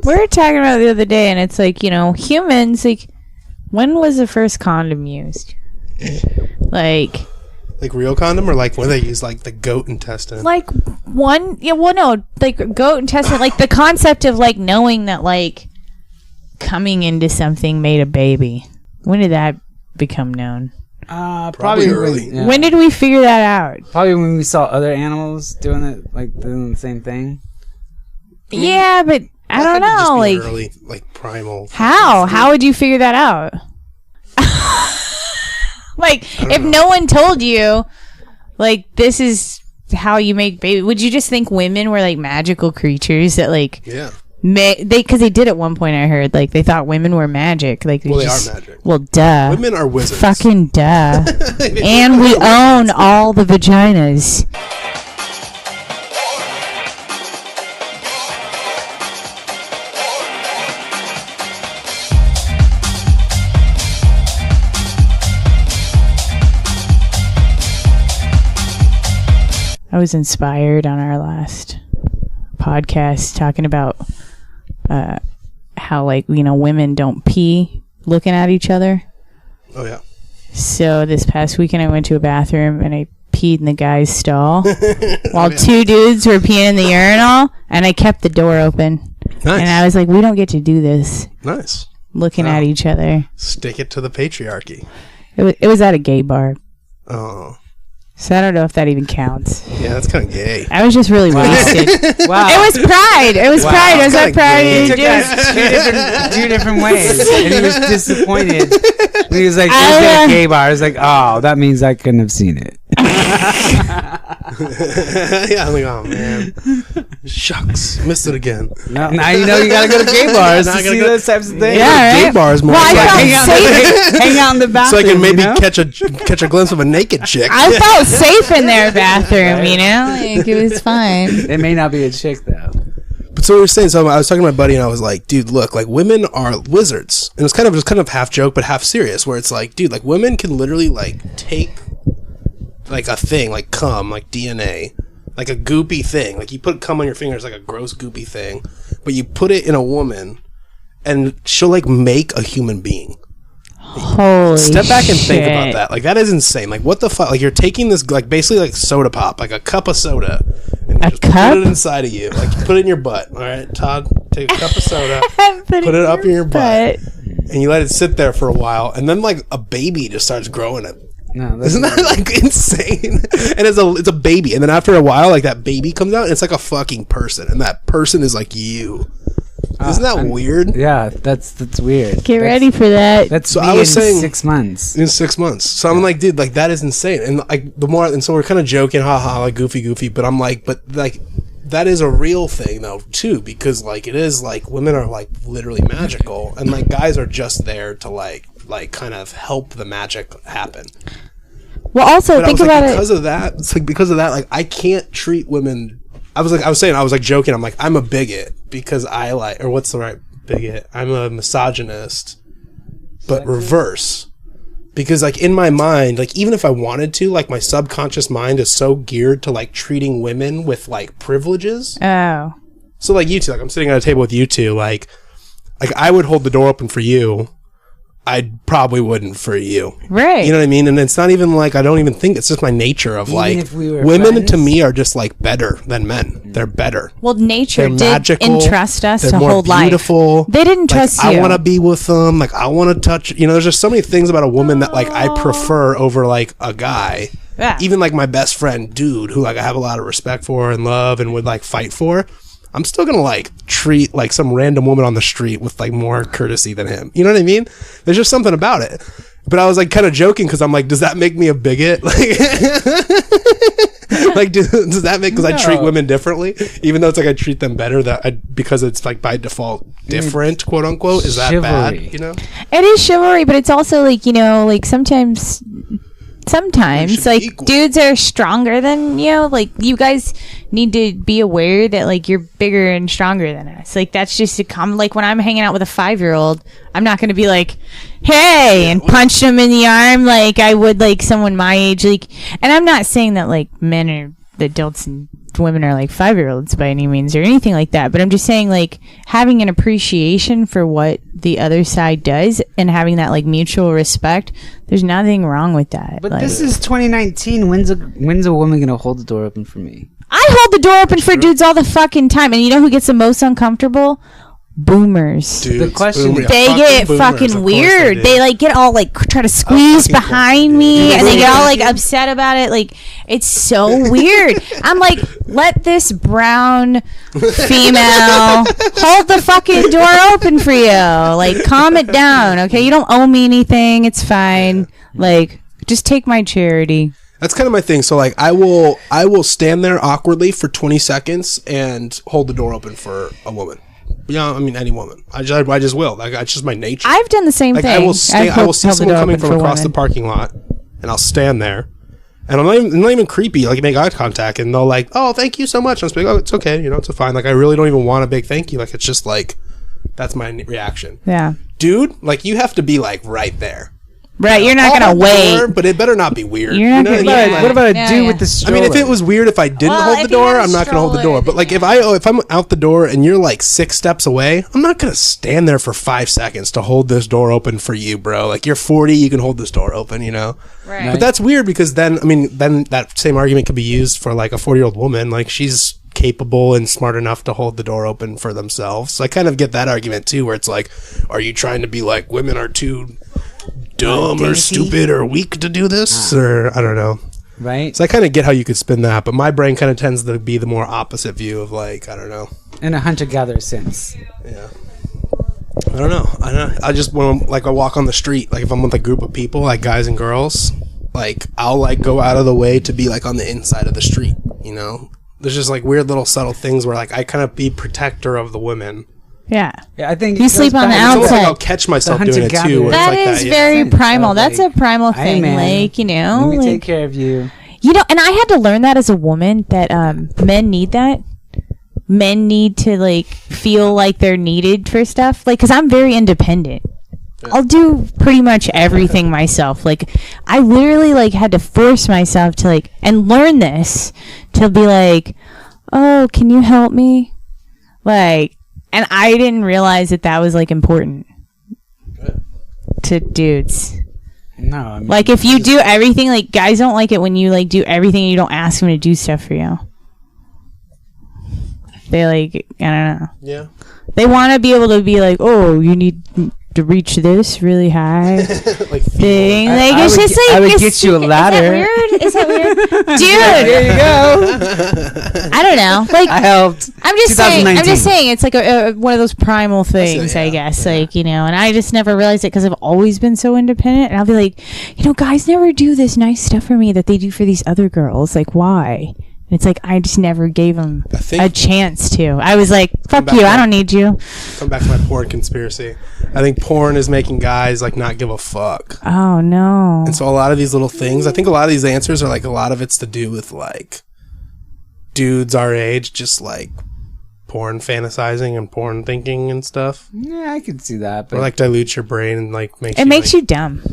We were talking about it the other day, and it's like, you know, humans, like, when was the first condom used? Like real condom, or like when they use like the goat intestine? like goat intestine, like the concept of like knowing that like coming into something made a baby. When did that become known? Probably early. Yeah. When did we figure that out? Probably when we saw other animals doing it, like doing the same thing. Yeah, but I don't know. Just be Like early, like primal. how would you figure that out? Like if no one told you, like this is how you make baby, would you just think women were like magical creatures that like because they did at one point, I heard, like they thought women were magic, like they are magic. Well, duh, Women are wizards. fucking duh. And we own all the vaginas. I was inspired on our last podcast talking about how, like, you know, women don't pee looking at each other. Oh, yeah. So this past weekend I went to a bathroom and I peed in the guy's stall while two dudes were peeing in the urinal, and I kept the door open. Nice. And I was like, we don't get to do this. Nice. Looking at each other. Stick it to the patriarchy. It was at a gay bar. Oh. So I don't know if that even counts. Yeah, that's kind of gay. I was just really wasted. Wow. It was pride. It was pride. I was like pride. He took that two different ways, and he was disappointed. He was like, "There's that gay bar." I was like, "Oh, that means I couldn't have seen it." Yeah, I'm like, oh man, shucks, missed it again. Now you know you gotta go to gay bars to see those types of things. Yeah, gay right? bars more. Well, like, hang out in the bathroom, so I can maybe you know? catch a glimpse of a naked chick. I felt safe in their bathroom. You know, like it was fine. It may not be a chick though. But so we were saying, so I was talking to my buddy and I was like, dude, look, like women are wizards. And it's kind of half joke, but half serious, where it's like, dude, like women can literally like take like a thing, like cum, like DNA, like a goopy thing. Like you put cum on your fingers, like a gross goopy thing, but you put it in a woman and she'll like make a human being. Holy Step back and shit. think about that. Like that is insane. Like what the fuck? Like you're taking this like basically like soda pop, like a cup of soda, and you just put it inside of you. Like you put it in your butt. All right, Todd, take a cup of soda, put it up in your butt, and you let it sit there for a while, and then like a baby just starts growing it. No, isn't that like insane? And it's a baby, and then after a while, like that baby comes out, and it's like a fucking person, and that person is like you. Isn't that weird? Yeah, that's weird. Get ready for that. That's so me I was in saying 6 months. In 6 months. So I'm like, dude, like that is insane. And like so we're kind of joking, haha, like goofy, but I'm like, but like that is a real thing though too, because like it is like women are like literally magical, and like guys are just there to like kind of help the magic happen. Well, also but think about it because of that. It's like because of that, like I can't treat women. I was joking. I'm like, I'm a bigot because I like, or what's the right bigot? I'm a misogynist, but reverse. Because like in my mind, like even if I wanted to, like my subconscious mind is so geared to like treating women with like privileges. Oh. So like you two, like I'm sitting at a table with you two, like I would hold the door open for you. I probably wouldn't for you. Right. You know what I mean? And it's not even like, I don't even think, it's just my nature of Even like, if we were women friends? to me are just like better than men. They're better. Well, nature They're did magical. entrust us They're to more hold beautiful. life. They didn't trust I you. want to be with them. Like I want to touch, you know, there's just so many things about a woman that like I prefer over like a guy. Yeah. Even like my best friend, dude, who like I have a lot of respect for and love and would like fight for. I'm still gonna like treat like some random woman on the street with like more courtesy than him. You know what I mean? There's just something about it. But I was like kind of joking because I'm like, does that make me a bigot? Like, does that make, because I treat women differently, even though it's like I treat them better because it's like by default different, quote unquote. Is that Chivalry. bad? You know, It is chivalry, but it's also like, you know, like sometimes like dudes are stronger than you. Like you guys need to be aware that like you're bigger and stronger than us. Like that's just a common, like when I'm hanging out with a 5-year-old, I'm not going to be like, hey, and punch him in the arm like I would like someone my age. Like, and I'm not saying that like men are adults and women are like 5-year-olds by any means or anything like that, but I'm just saying like having an appreciation for what the other side does and having that like mutual respect, there's nothing wrong with that. But like, this is 2019. When's a woman gonna hold the door open for me? I hold the door open for dudes all the fucking time, and you know who gets the most uncomfortable? boomers. Dudes, The question- boomer- They fucking get boomers, fucking of course weird. do. They like get all like try to squeeze fucking behind me, and they get all like upset about it. Like it's so weird. I'm like, let this brown female hold the fucking door open for you. Like, calm it down, okay? You don't owe me anything. It's fine. Like, just take my charity. That's kind of my thing. So like I will stand there awkwardly for 20 seconds and hold the door open for a woman. Yeah, I mean any woman. I just will. Like it's just my nature. I've done the same like thing. I will see held the someone door coming open from for across the women. parking lot, and I'll stand there, and I'm not even creepy. Like make eye contact, and they'll like, oh, thank you so much. I'm just like, oh, it's okay, it's fine. Like I really don't even want a big thank you. Like it's just like that's my reaction. Yeah, dude. Like you have to be like right there. Right, you're not gonna Hold the wait. door, but it better not be weird. You're not You know gonna. what I mean? Yeah. What about a Yeah, dude yeah. with the stroller? I mean, if it was weird if I didn't hold the if you door, had a I'm not going to hold the door. stroller, But like if I'm out the door and you're like 6 steps away, I'm not going to stand there for 5 seconds to hold this door open for you, bro. Like you're 40, you can hold this door open, Right. But that's weird because then that same argument could be used for like a 40-year-old woman. Like she's capable and smart enough to hold the door open for themselves. So I kind of get that argument too, where it's like, are you trying to be like women are too dumb or stupid or weak to do this, or I don't know, right? So I kind of get how you could spin that, but my brain kind of tends to be the more opposite view of like, I don't know, in a hunter-gatherer sense. Yeah, I don't know. I just when I walk on the street, like if I'm with a group of people, like guys and girls, like I'll like go out of the way to be like on the inside of the street. There's just like weird little subtle things where like I kind of be protector of the women. Yeah. I think you sleep on the It's almost outside. like I'll catch myself doing it too. Where That it's like is that, very primal. That's like, a primal thing. man, Like, let me like, take care of you. and I had to learn that as a woman that men need that. Men need to like feel like they're needed for stuff. Like, because I'm very independent. I'll do pretty much everything myself. Like, I literally like had to force myself to like and learn this to be like, oh, can you help me? Like, and I didn't realize that was like important to dudes. No, I mean, like if you do everything, like guys don't like it when you like do everything and you don't ask them to do stuff for you. They like, I don't know. Yeah. They want to be able to be like, oh, you need to reach this really high like thing. Like I it's would just get- like I would it's- get you a ladder. Is that weird? Dude, There you go. I don't know. Like I helped. I'm just saying it's like a one of those primal things, yeah, I guess. Like, and I just never realized it because I've always been so independent. And I'll be like, guys never do this nice stuff for me that they do for these other girls. Like, why? And it's like, I just never gave them a chance to. I was like, fuck you, I don't need you. Come back to my porn conspiracy. I think porn is making guys like not give a fuck. Oh, no. And so a lot of these little things, I think a lot of these answers are like a lot of it's to do with like dudes our age just like porn fantasizing and porn thinking and stuff. Yeah, I can see that. But Or like dilute your brain and like makes It makes you dumb,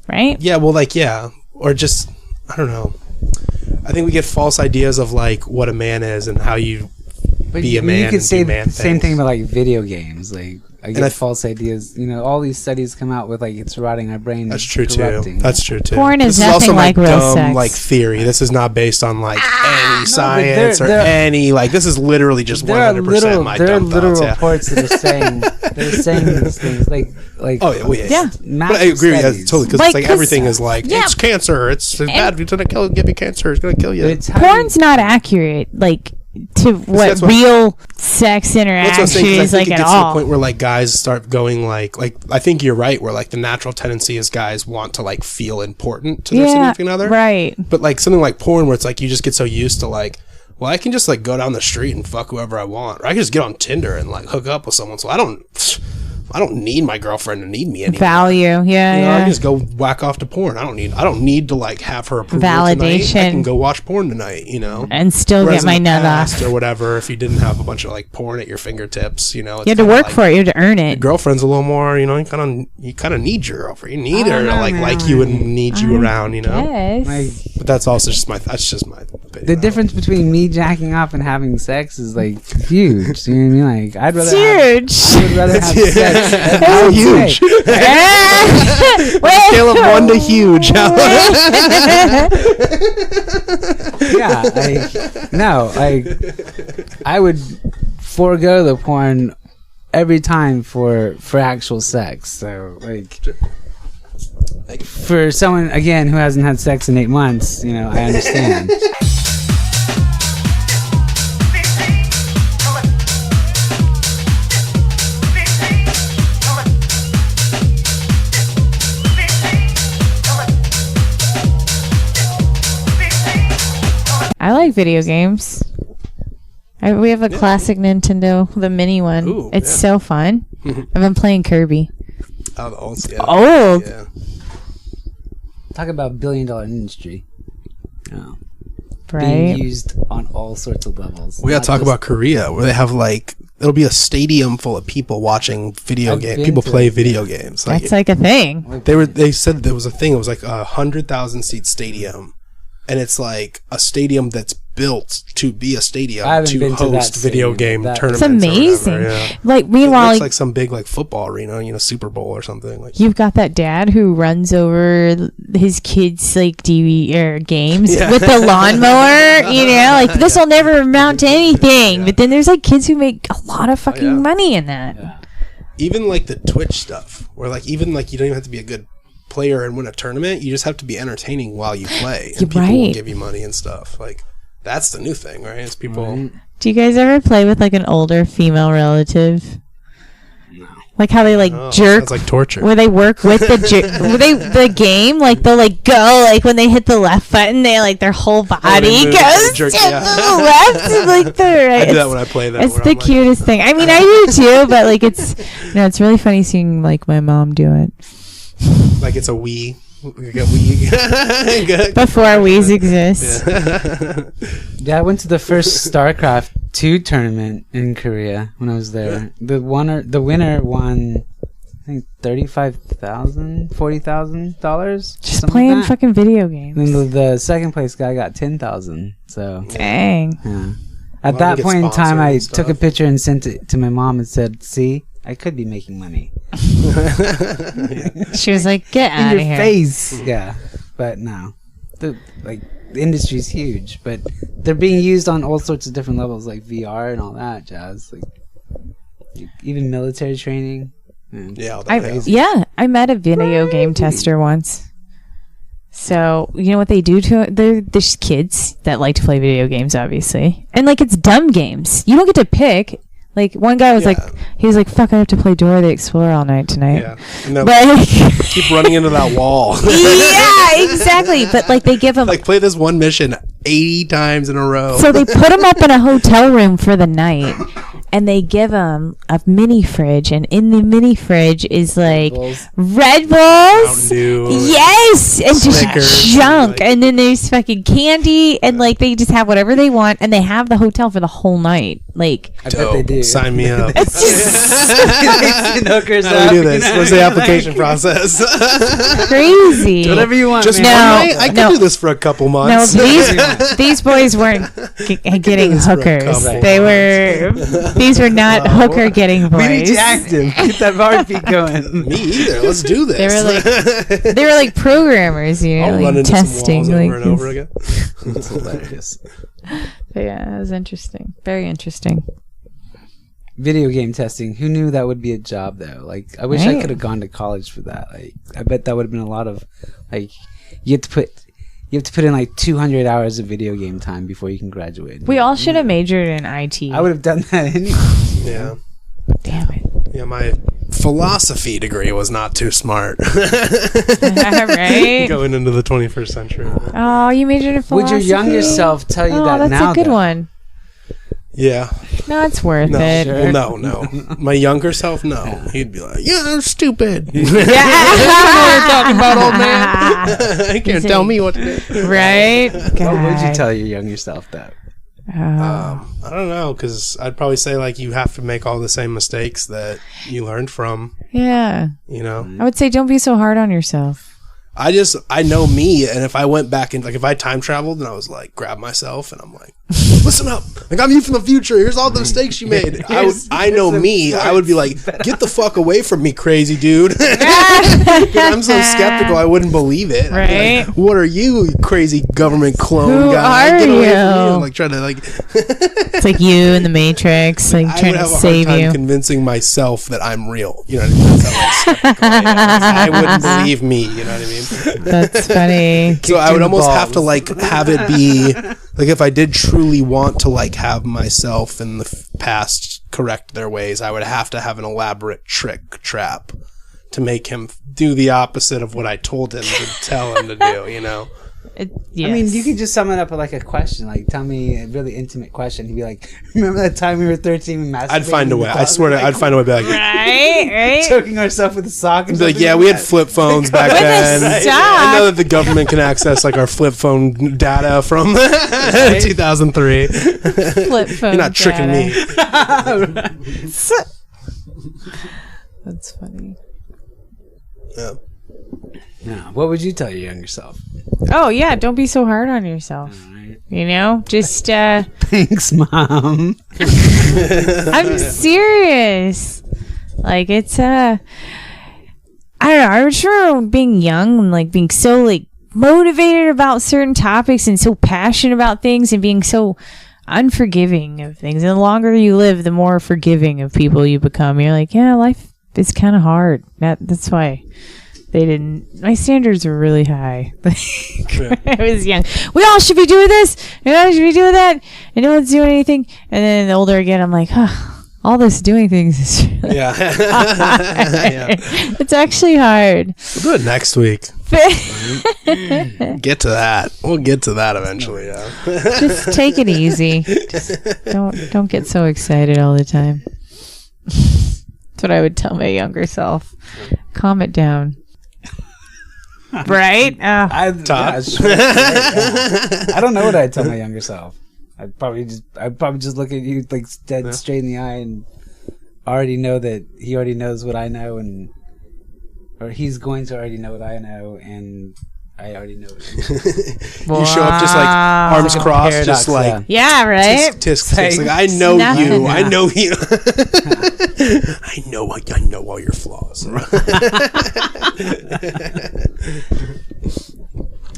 right? Yeah, well, like, yeah. Or just, I don't know. I think we get false ideas of like what a man is and how you be a man. You could say man the same things. thing about like video games. Like I get I- false ideas. All these studies come out with like it's rotting our brain. That's true corrupting. too. That's true too. Porn is this is also nothing my like real dumb sex. like theory. This is not based on like any science there- or there- any like. This is literally just 100% my there are dumb little thoughts. Yeah. reports that are saying these things like Oh yeah, well, yeah. But I massive agree with you studies. totally because Like, it's like 'cause- everything is like yeah. it's cancer. It's bad. It's gonna give you cancer. It's gonna kill you. Porn's not accurate, like to what that's what- real sex That's what I'm interaction saying, 'cause I is think like it at gets to the all. point where like guys start going like I think you're right where like the natural tendency is guys want to like feel important to their significant other, right? But like something like porn where it's like you just get so used to like, well, I can just like go down the street and fuck whoever I want, or I can just get on Tinder and like hook up with someone. So I don't need my girlfriend to need me anymore. Value, yeah, I yeah. can just go whack off to porn. I don't need to like have her approval Validation. tonight. I can go watch porn tonight, And still Whereas get my in the nut past off. or whatever. If you didn't have a bunch of like porn at your fingertips, You had to work for it. You had to earn Your it. girlfriend's a little more, you kind of need your girlfriend. You need I her don't to know, like you and need you around, Yes. Like, But that's also just my opinion. the difference between me jacking off and having sex is like huge. You know what I mean? Like I'd rather Huge. I would rather have sex. and How have huge? sex. Scale of 1 to huge. Yeah, I would forego the porn every time for actual sex. So like for someone again who hasn't had sex in 8 months, you know, I understand. I like video games. We have a classic Nintendo, the mini one. Ooh, it's so fun. I've been playing Kirby. Oh, the old. Yeah. Old. Yeah. Talk about billion-dollar industry. Oh. Right. Being used on all sorts of levels. We gotta talk about Korea, where they have like it'll be a stadium full of people watching video games. People play video games. That's like a thing. They said there was a thing. It was like 100,000 seat stadium, and it's like a stadium that's built to be a stadium to host video game tournaments. It's amazing. Or whatever, yeah. Like meanwhile, it looks like some big like football arena, you know, Super Bowl or something. Like you've got that dad who runs over his kids' like DVD or games with the lawnmower. You know, like this will never amount to anything. But then there's like kids who make a lot of fucking money in that. Yeah. Even like the Twitch stuff, where like even like you don't even have to be a good player and win a tournament. You just have to be entertaining while you play, and people will give you money and stuff. Like that's the new thing, right? It's people. Do you guys ever play with like an older female relative? No. Like how they like jerk. Sounds like torture. Where they work with the the game, like they'll like go like when they hit the left button, they like their whole body goes to the left and like the right. I do that when I play that. It's the cutest thing. I mean, I do too, but like it's it's really funny seeing like my mom do it. Like it's a Wii. Before Wii's exist. Yeah, I went to the first StarCraft 2 tournament in Korea when I was there. The winner won, I think, $40,000 just playing fucking video games. And the second place guy got $10,000. So dang. Yeah. At that point in time, I took a picture and sent it to my mom and said, "See, I could be making money." She was like, "Get out of here!" Face. Yeah, but no, the industry's huge, but they're being used on all sorts of different levels, like VR and all that jazz. Like even military training. I met a video game tester once. So you know what they do to there's kids that like to play video games, obviously, and like it's dumb games. You don't get to pick. Like one guy was he was like, "Fuck, I have to play Dora the Explorer all night tonight." Yeah, but keep running into that wall. Yeah, exactly. But like they give him like play this one mission 80 times in a row. So they put him up in a hotel room for the night, and they give him a mini fridge, and in the mini fridge is like Red Bulls, yes, and Snickers, just junk, and then there's fucking candy, and like they just have whatever they want, and they have the hotel for the whole night. Like I bet they do. Sign me up. It's just hookers How do we do this? What's the application process? Crazy. Whatever you want. Just man. one night? I could do this for a couple months. No, these boys weren't getting hookers. These were not hooker getting boys. We need you active. Get that heartbeat going. Me either. Let's do this. They were like programmers, you know, I'll run into testing some walls like over and over again. That's hilarious. But yeah, it was interesting. Very interesting. Video game testing. Who knew that would be a job though? Like, I wish I could have gone to college for that. Like, I bet that would have been a lot of like. You have to put in like 200 hours of video game time before you can graduate. We all should have majored in IT. I would have done that anyway. Yeah. Damn it. Yeah, my philosophy degree was not too smart. Right? Going into the 21st century. Oh, you majored in philosophy? Would your younger self tell you that that's now? That's a good though? one. Yeah. No, it's worth it. Well, no. My younger self, no. He'd be like, "Yeah, I'm stupid." Yeah. You know what you're talking about, old man. You can't tell me what to do. Right? What would you tell your younger self that? I don't know, because I'd probably say like you have to make all the same mistakes that you learned from. Yeah. You know? I would say don't be so hard on yourself. I know me, and if I went back in, like if I time traveled and I was like, grab myself and I'm like, listen up, like I'm you from the future, here's all the mistakes you made. I know me, I would be like, get the fuck away from me, crazy dude. I'm so skeptical, I wouldn't believe it. Right? Like, what are you crazy government clone Who guy? are Get away you? from me. Like trying to like. It's like you in the Matrix, like I trying would to have a hard save time you. convincing myself that I'm real. You know what I mean? That's how like, skeptical I am. I wouldn't believe me. You know what I mean? That's funny. So I would almost have to like have it be like if I did truly want to like have myself in the past correct their ways, I would have to have an elaborate trap to make him do the opposite of what I told him to tell him to do. You know. I mean, you could just sum it up with like a question, like tell me a really intimate question. He'd be like, "Remember that time we were 13? We masturbated." I'd find a way. I swear, I'd find a way. Be like, right, choking ourselves with a sock. And be like, yeah, we had flip phones back then. I know that the government can access like our flip phone data from 2003. Flip phone. You're not tricking me. That's funny. Yeah. Yeah. What would you tell your younger self? Oh yeah, don't be so hard on yourself. You know, just thanks, Mom. I'm serious. Like it's I don't know. I just remember being young and like being so like motivated about certain topics and so passionate about things and being so unforgiving of things. And the longer you live, the more forgiving of people you become. You're like, yeah, life is kind of hard. That's why. My standards were really high. I was young. We all should be doing this. We all should be doing that. And no one's doing anything. And then the older I get, I'm like, all this doing things is really yeah. It's actually hard. We'll do it next week. Get to that. We'll get to that eventually. Yeah. Just take it easy. Just don't get so excited all the time. That's what I would tell my younger self. Calm it down. Right? Todd? I don't know what I'd tell my younger self. I'd probably just look at you like dead straight in the eye and already know that he already knows what I know, or he's going to already know what I know, and I already know it. You show up just like arms crossed, paradox, just like yeah, right. Tisk. Like I know you. I know you. I know all your flaws.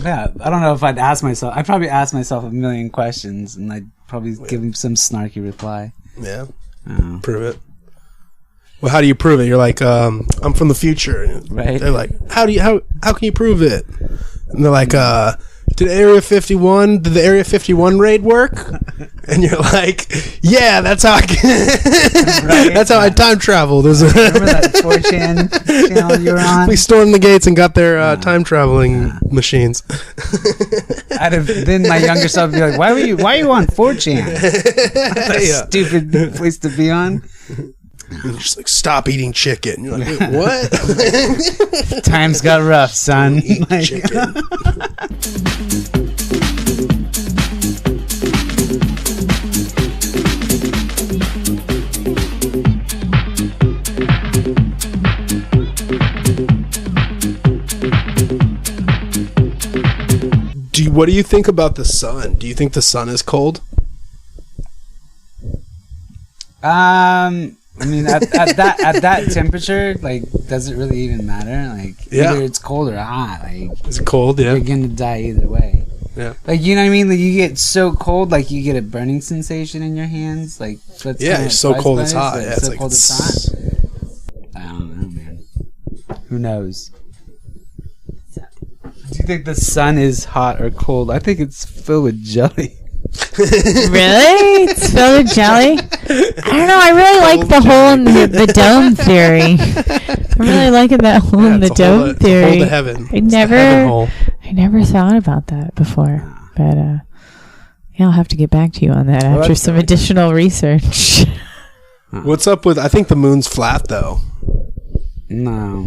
Yeah, I don't know if I'd ask myself. I'd probably ask myself a million questions, and I'd probably give him some snarky reply. Yeah, prove it. Well, how do you prove it? You're like, I'm from the future, right? They're like, how can you prove it? And they're like, did the Area 51 raid work? And you're like, yeah, that's how that's how I time traveled. Remember that 4chan channel you were on? We stormed the gates and got their time traveling machines. Then my younger self would be like, why are you on 4chan? That's a stupid place to be on. You're just like, stop eating chicken. You're like, wait, what? Times got rough, son. Eat chicken. What do you think about the sun? Do you think the sun is cold? I mean, at that temperature, like, does it really even matter? Like, either it's cold or hot. Like, is it cold? Yeah, you're gonna die either way. Yeah, like, you know what I mean? Like, you get so cold, like you get a burning sensation in your hands. Like, it's so cold it's hot. Yeah, it's so cold it's hot. I don't know, man. Who knows? Do you think the sun is hot or cold? I think it's filled with jelly. Really? It's filled with jelly? I don't know. I really like the hole in the dome theory. I'm really liking that hole in the dome theory. Hole to heaven. I never thought about that before. But yeah, I'll have to get back to you on that after some additional research. What's up with? I think the moon's flat though. No.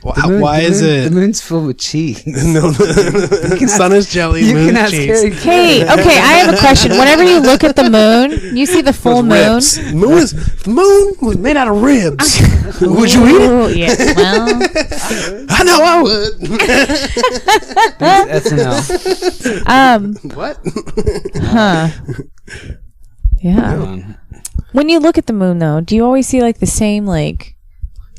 Why is it? The moon's full with cheese. No, the sun is jelly. You Moon can ask cheese. Okay, I have a question. Whenever you look at the moon, you see the full moon. The moon was made out of ribs. Would you eat it? Yeah, well, I know I would. SNL. What? Huh. Yeah. When you look at the moon, though, do you always see like the same like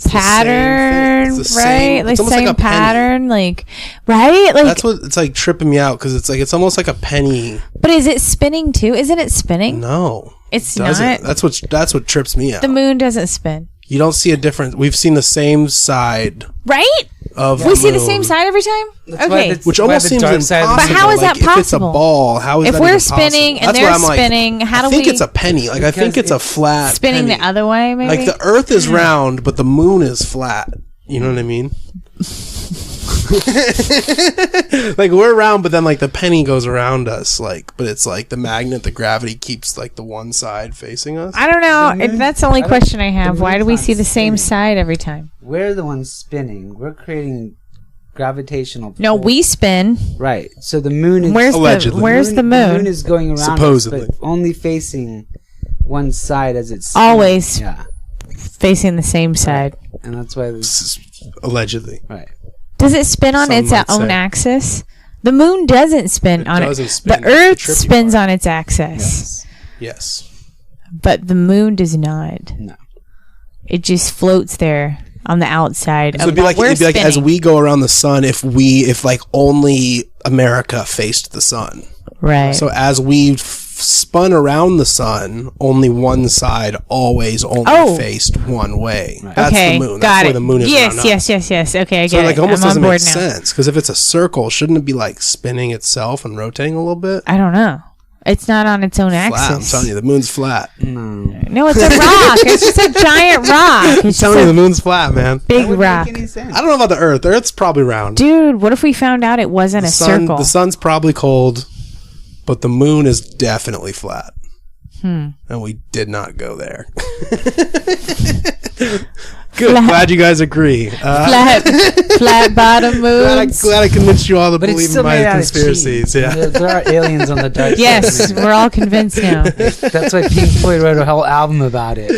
pattern, right? Like same like pattern, like right? Like that's what it's like tripping me out because it's almost like a penny. But is it spinning too? Isn't it spinning? No, it's doesn't. not. That's what trips me out. The moon doesn't spin. You don't see a difference. We've seen the same side, right? Of we the see moon. the same side every time. Okay, which almost seems impossible. But how is that If it's a possible? ball, how is if that we're even spinning possible? and they're spinning, how do we? I think it's a penny. Like I think it's a flat spinning penny. the other way. Maybe Like the Earth is round, but the moon is flat. You know what I mean? Like we're round, but then like the penny goes around us. Like, but it's like the magnet, the gravity keeps like the one side facing us. I don't know. If that's the only question I have. Why do we see the same side every time? We're the ones spinning. We're creating gravitational. No, we spin. Right. So the moon is where's the moon? The moon is going around supposedly, us, but only facing one side as it's always facing the same side. And that's why allegedly. Right. Does it spin on its own axis? The moon doesn't spin on it. The Earth spins on its axis. Yes. But the moon does not. No. It just floats there on the outside. So it'd be like as we go around the sun, if like only America faced the sun. Right. So as we spun around the sun, only one side always only faced one way. Right. That's the moon. That's where the moon is around us. Yes. Okay, I get so it like almost doesn't make now. sense because if it's a circle, shouldn't it be like spinning itself and rotating a little bit? I don't know. It's not on its own axis. Flat. I'm telling you, the moon's flat. No, it's a rock. It's just a giant rock. I'm telling you, the moon's flat, man. Big rock. I don't know about the Earth. The Earth's probably round. Dude, what if we found out it wasn't a circle? The sun's probably cold, but the moon is definitely flat. And we did not go there. Good. Glad you guys agree. Flat bottom moons. Glad I convinced you all to but believe in my conspiracies. Yeah, there are aliens on the dark side. Yes, we're all convinced now. That's why Pink Floyd wrote a whole album about it.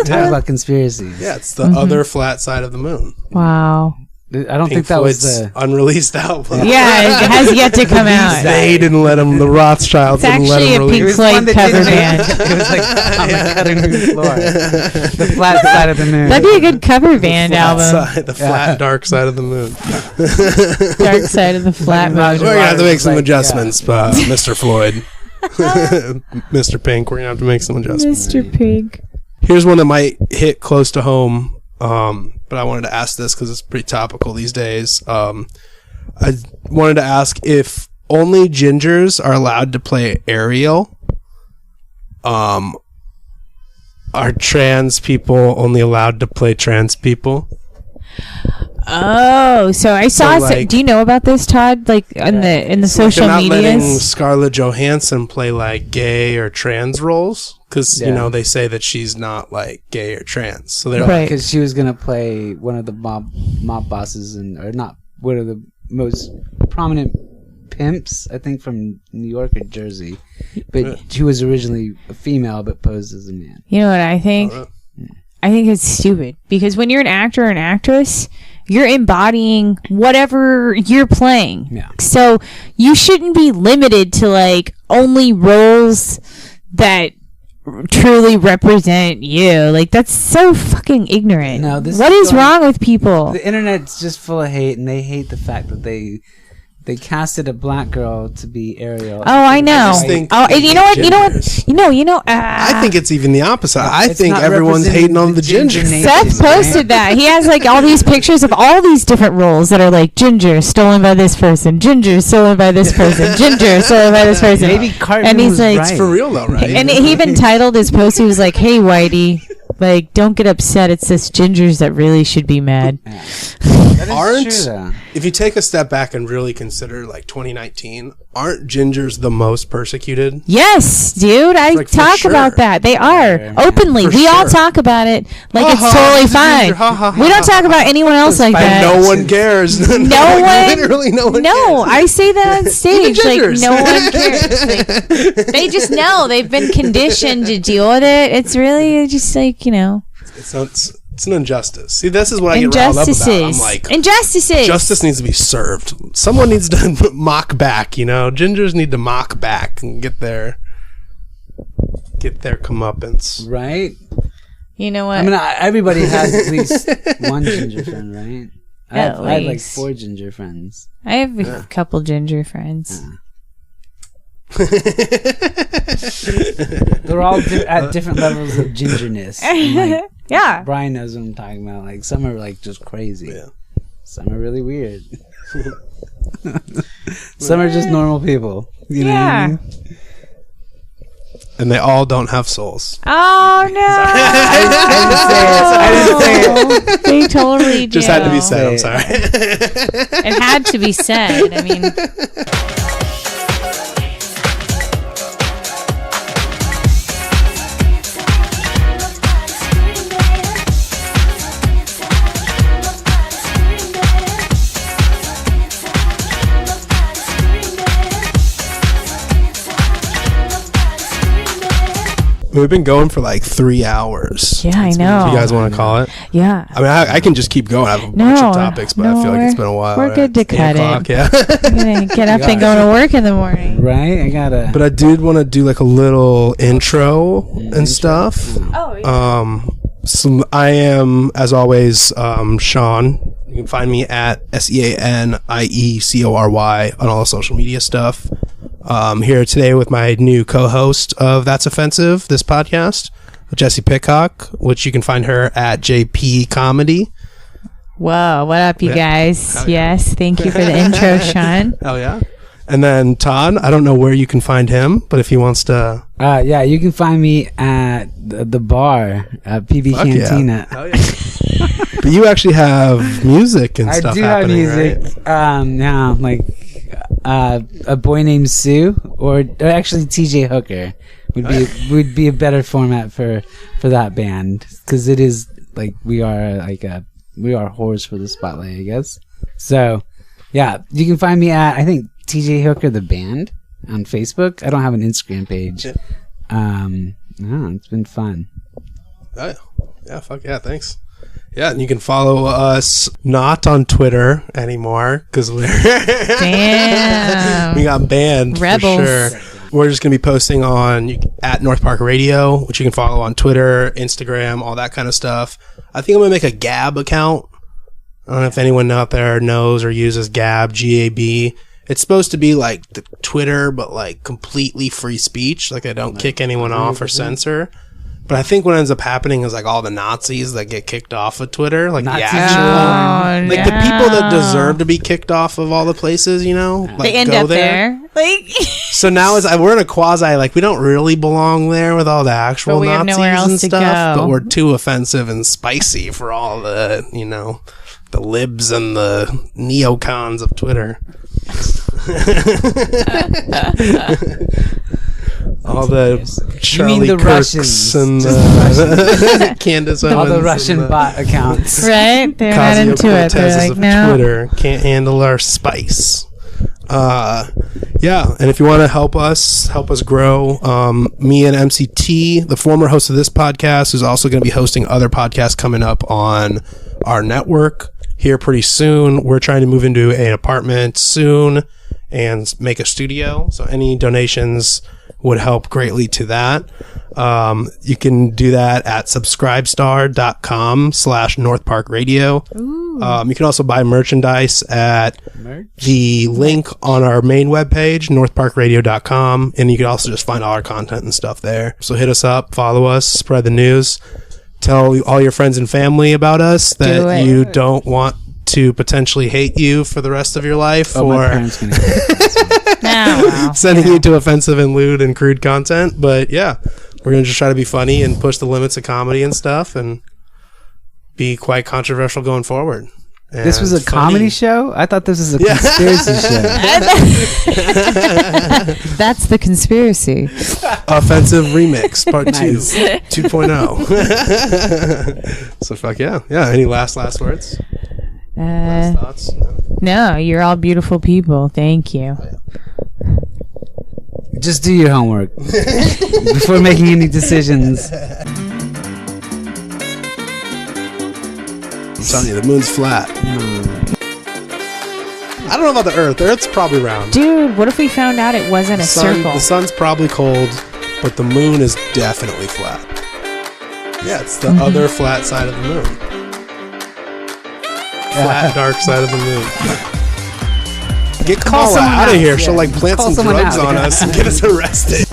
Talk about conspiracies. Yeah, it's the other flat side of the moon. Wow. I don't think that was the unreleased album. Yeah, it has yet to come out. They didn't let him. The Rothschilds didn't let him release. It's actually a Pink Floyd cover band. It was like on the cutting room floor. The flat side of the moon. That'd be a good cover band album. The flat, dark side of the moon. Dark side of the flat moon. We're gonna have to make some adjustments, Mr. Floyd, Mr. Pink. We're gonna have to make some adjustments. Mr. Pink. Here's one that might hit close to home. But I wanted to ask this because it's pretty topical these days. I wanted to ask if only gingers are allowed to play Ariel. Are trans people only allowed to play trans people? Oh, so I saw. Do you know about this, Todd? Like in the social medias, they're not letting medias. Scarlett Johansson play like gay or trans roles because you know they say that she's not like gay or trans. So they're because she was gonna play one of the mob bosses or not one of the most prominent pimps, I think, from New York or Jersey, but she was originally a female but posed as a man. You know what I think? I think it's stupid because when you're an actor or an actress, you're embodying whatever you're playing. Yeah. So you shouldn't be limited to like only roles that truly represent you. Like that's so fucking ignorant. No, what is wrong with people? The internet's just full of hate, and they hate the fact that they casted a black girl to be Ariel. Oh, I know. You know what? I think it's even the opposite. I think everyone's hating on the ginger. Seth posted that. He has like all these pictures of all these different roles that are like ginger stolen by this person, ginger stolen by this person, ginger stolen by this person. Maybe Cartman and he's was like, right. For real though, right? And he even titled his post. He was like, "Hey, Whitey, Like, don't get upset. It's us gingers that really should be mad. Aren't, if you take a step back and really consider like 2019, aren't gingers the most persecuted? Yes, dude. I Like, for talk sure. about that. They are openly. For We all sure. talk about it like Ha it's ha, totally he's a ginger. fine. Ha ha ha We don't ha talk about anyone else like that. And no one cares. No Like, one. Literally no one No, cares. I say that on stage. Like, gingers. no one cares. Like, they just know. They've been conditioned to deal with it. It's really just like, It's an injustice. See, this is what I get riled up about. I'm like, injustices. justice needs to be served. Someone needs to mock back. Gingers need to mock back and get their comeuppance. Right? You know what? I mean, everybody has at least one ginger friend, right? I At have like least. 4 ginger friends. I have a couple ginger friends. They're all at different levels of gingerness. And, like, Yeah. Brian knows what I'm talking about. Like, some are like just crazy. Yeah. Some are really weird. Some are just normal people. You know what I mean? And they all don't have souls. Oh no! I didn't say it. They totally do. Just had to be said. I'm sorry. It had to be said. I mean. We've been going for like 3 hours. Yeah, I know. If you guys want to call it? Yeah. I mean, I can just keep going. I have a bunch of topics, but I feel like it's been a while. We're good to cut it. Yeah. I'm gonna get up and go to work in the morning. Right? I gotta. But I did want to do like a little intro and stuff. Oh, yeah. So I am, as always, Sean. You can find me at SeaniEcory on all social media stuff. Here today with my new co-host of That's Offensive, this podcast, Jessy Pitcock, which you can find her at JP Comedy. Whoa, what up, you guys? Yes, thank you for the intro, Sean. Hell yeah. And then Todd, I don't know where you can find him, but if he wants to... yeah, you can find me at the bar at PB Cantina. Yeah. Yeah. But you actually have music and stuff happening, have music. right? Now, like a boy named Sue, or actually TJ Hooker would be a better format for that band, because it is like we are whores for the spotlight, I guess. So yeah, you can find me at, I think, TJ Hooker the band on Facebook. I don't have an Instagram page. It's been fun. Oh, yeah, fuck yeah, thanks. Yeah, and you can follow us not on Twitter anymore because we're Damn. we got banned. Rebels. For sure. We're just gonna be posting on at North Park Radio, which you can follow on Twitter, Instagram, all that kind of stuff. I think I'm gonna make a Gab account. I don't know if anyone out there knows or uses Gab, G-A-B. It's supposed to be like the Twitter, but like completely free speech. Like I don't kick anyone off or censor. But I think what ends up happening is like all the Nazis that get kicked off of Twitter, like Nazi the actual, like the people that deserve to be kicked off of all the places, like they end go up there. Like, so now we're in a quasi, like we don't really belong there with all the actual but we have Nazis nowhere else and to stuff, go. but we're too offensive and spicy for all the, the libs and the neocons of Twitter. All the Charlie the Kirks Russians, and Candace Owens, all the Russian bot accounts, right? They're not into it. They're like, of no. Twitter can't handle our spice. Yeah, and if you want to help us grow, me and MCT, the former host of this podcast, is also going to be hosting other podcasts coming up on our network here pretty soon. We're trying to move into an apartment soon and make a studio, so any donations would help greatly to that. You can do that at subscribestar.com/North Park Radio. You can also buy merchandise at the link on our main webpage, northparkradio.com, and you can also just find all our content and stuff there. So hit us up, follow us, spread the news, tell all your friends and family about us that you don't want to potentially hate you for the rest of your life, my parents can hate sending you to offensive and lewd and crude content. But yeah, We're going to just try to be funny and push the limits of comedy and stuff and be quite controversial going forward. And this was a comedy show? I thought this was a conspiracy show. That's the conspiracy. Offensive Remix Part 2 2.0. So fuck yeah. Yeah, any last words? Last thoughts? No, you're all beautiful people. Thank you. Just do your homework before making any decisions. I'm telling you, the moon's flat. I don't know about the Earth. The Earth's probably round. Dude, what if we found out it wasn't a circle? The sun's probably cold, but the moon is definitely flat. Yeah, it's the other flat side of the moon. Flat, dark side of the moon. Get Kamala out of here. She'll like plant some drugs on us and get us arrested.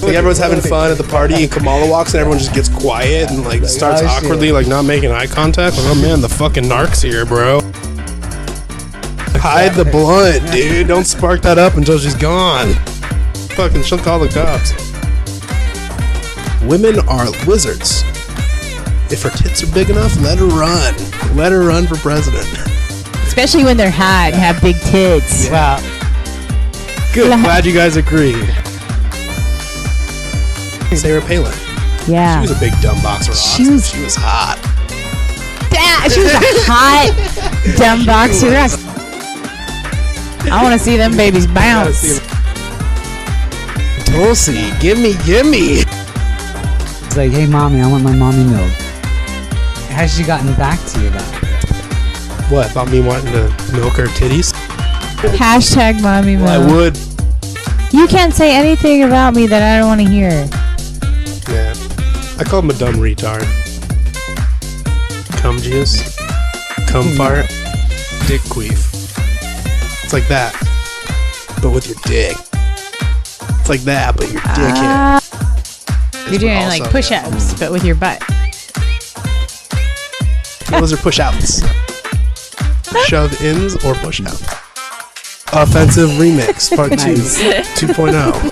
Like everyone's having fun at the party and Kamala walks and everyone just gets quiet and like starts awkwardly like not making eye contact. Like, oh man, the fucking narc's here, bro. Hide the blunt, dude. Don't spark that up until she's gone. Fucking she'll call the cops. Women are wizards. If her tits are big enough, let her run. Let her run for president. Especially when they're hot and have big tits. Wow. Good. Glad you guys agree. Sarah Palin. Yeah. She was a big dumb boxer. She was hot. Yeah, she was a hot dumb boxer. I want to see them babies bounce. Tulsi, gimme. It's like, hey, mommy, I want my mommy milk. Has she gotten back to you about it? What, about me wanting to milk her titties? Hashtag mommy milk. Well, I would. You can't say anything about me that I don't want to hear. Yeah. I call him a dumb retard. Cum juice. Cum fart. Dick queef. It's like that. But with your dick. It's like that, but your dick hit. You're doing like push-ups, but with your butt. Those are push-outs. Shove-ins or push-outs. Offensive Remix Part 2 2.0.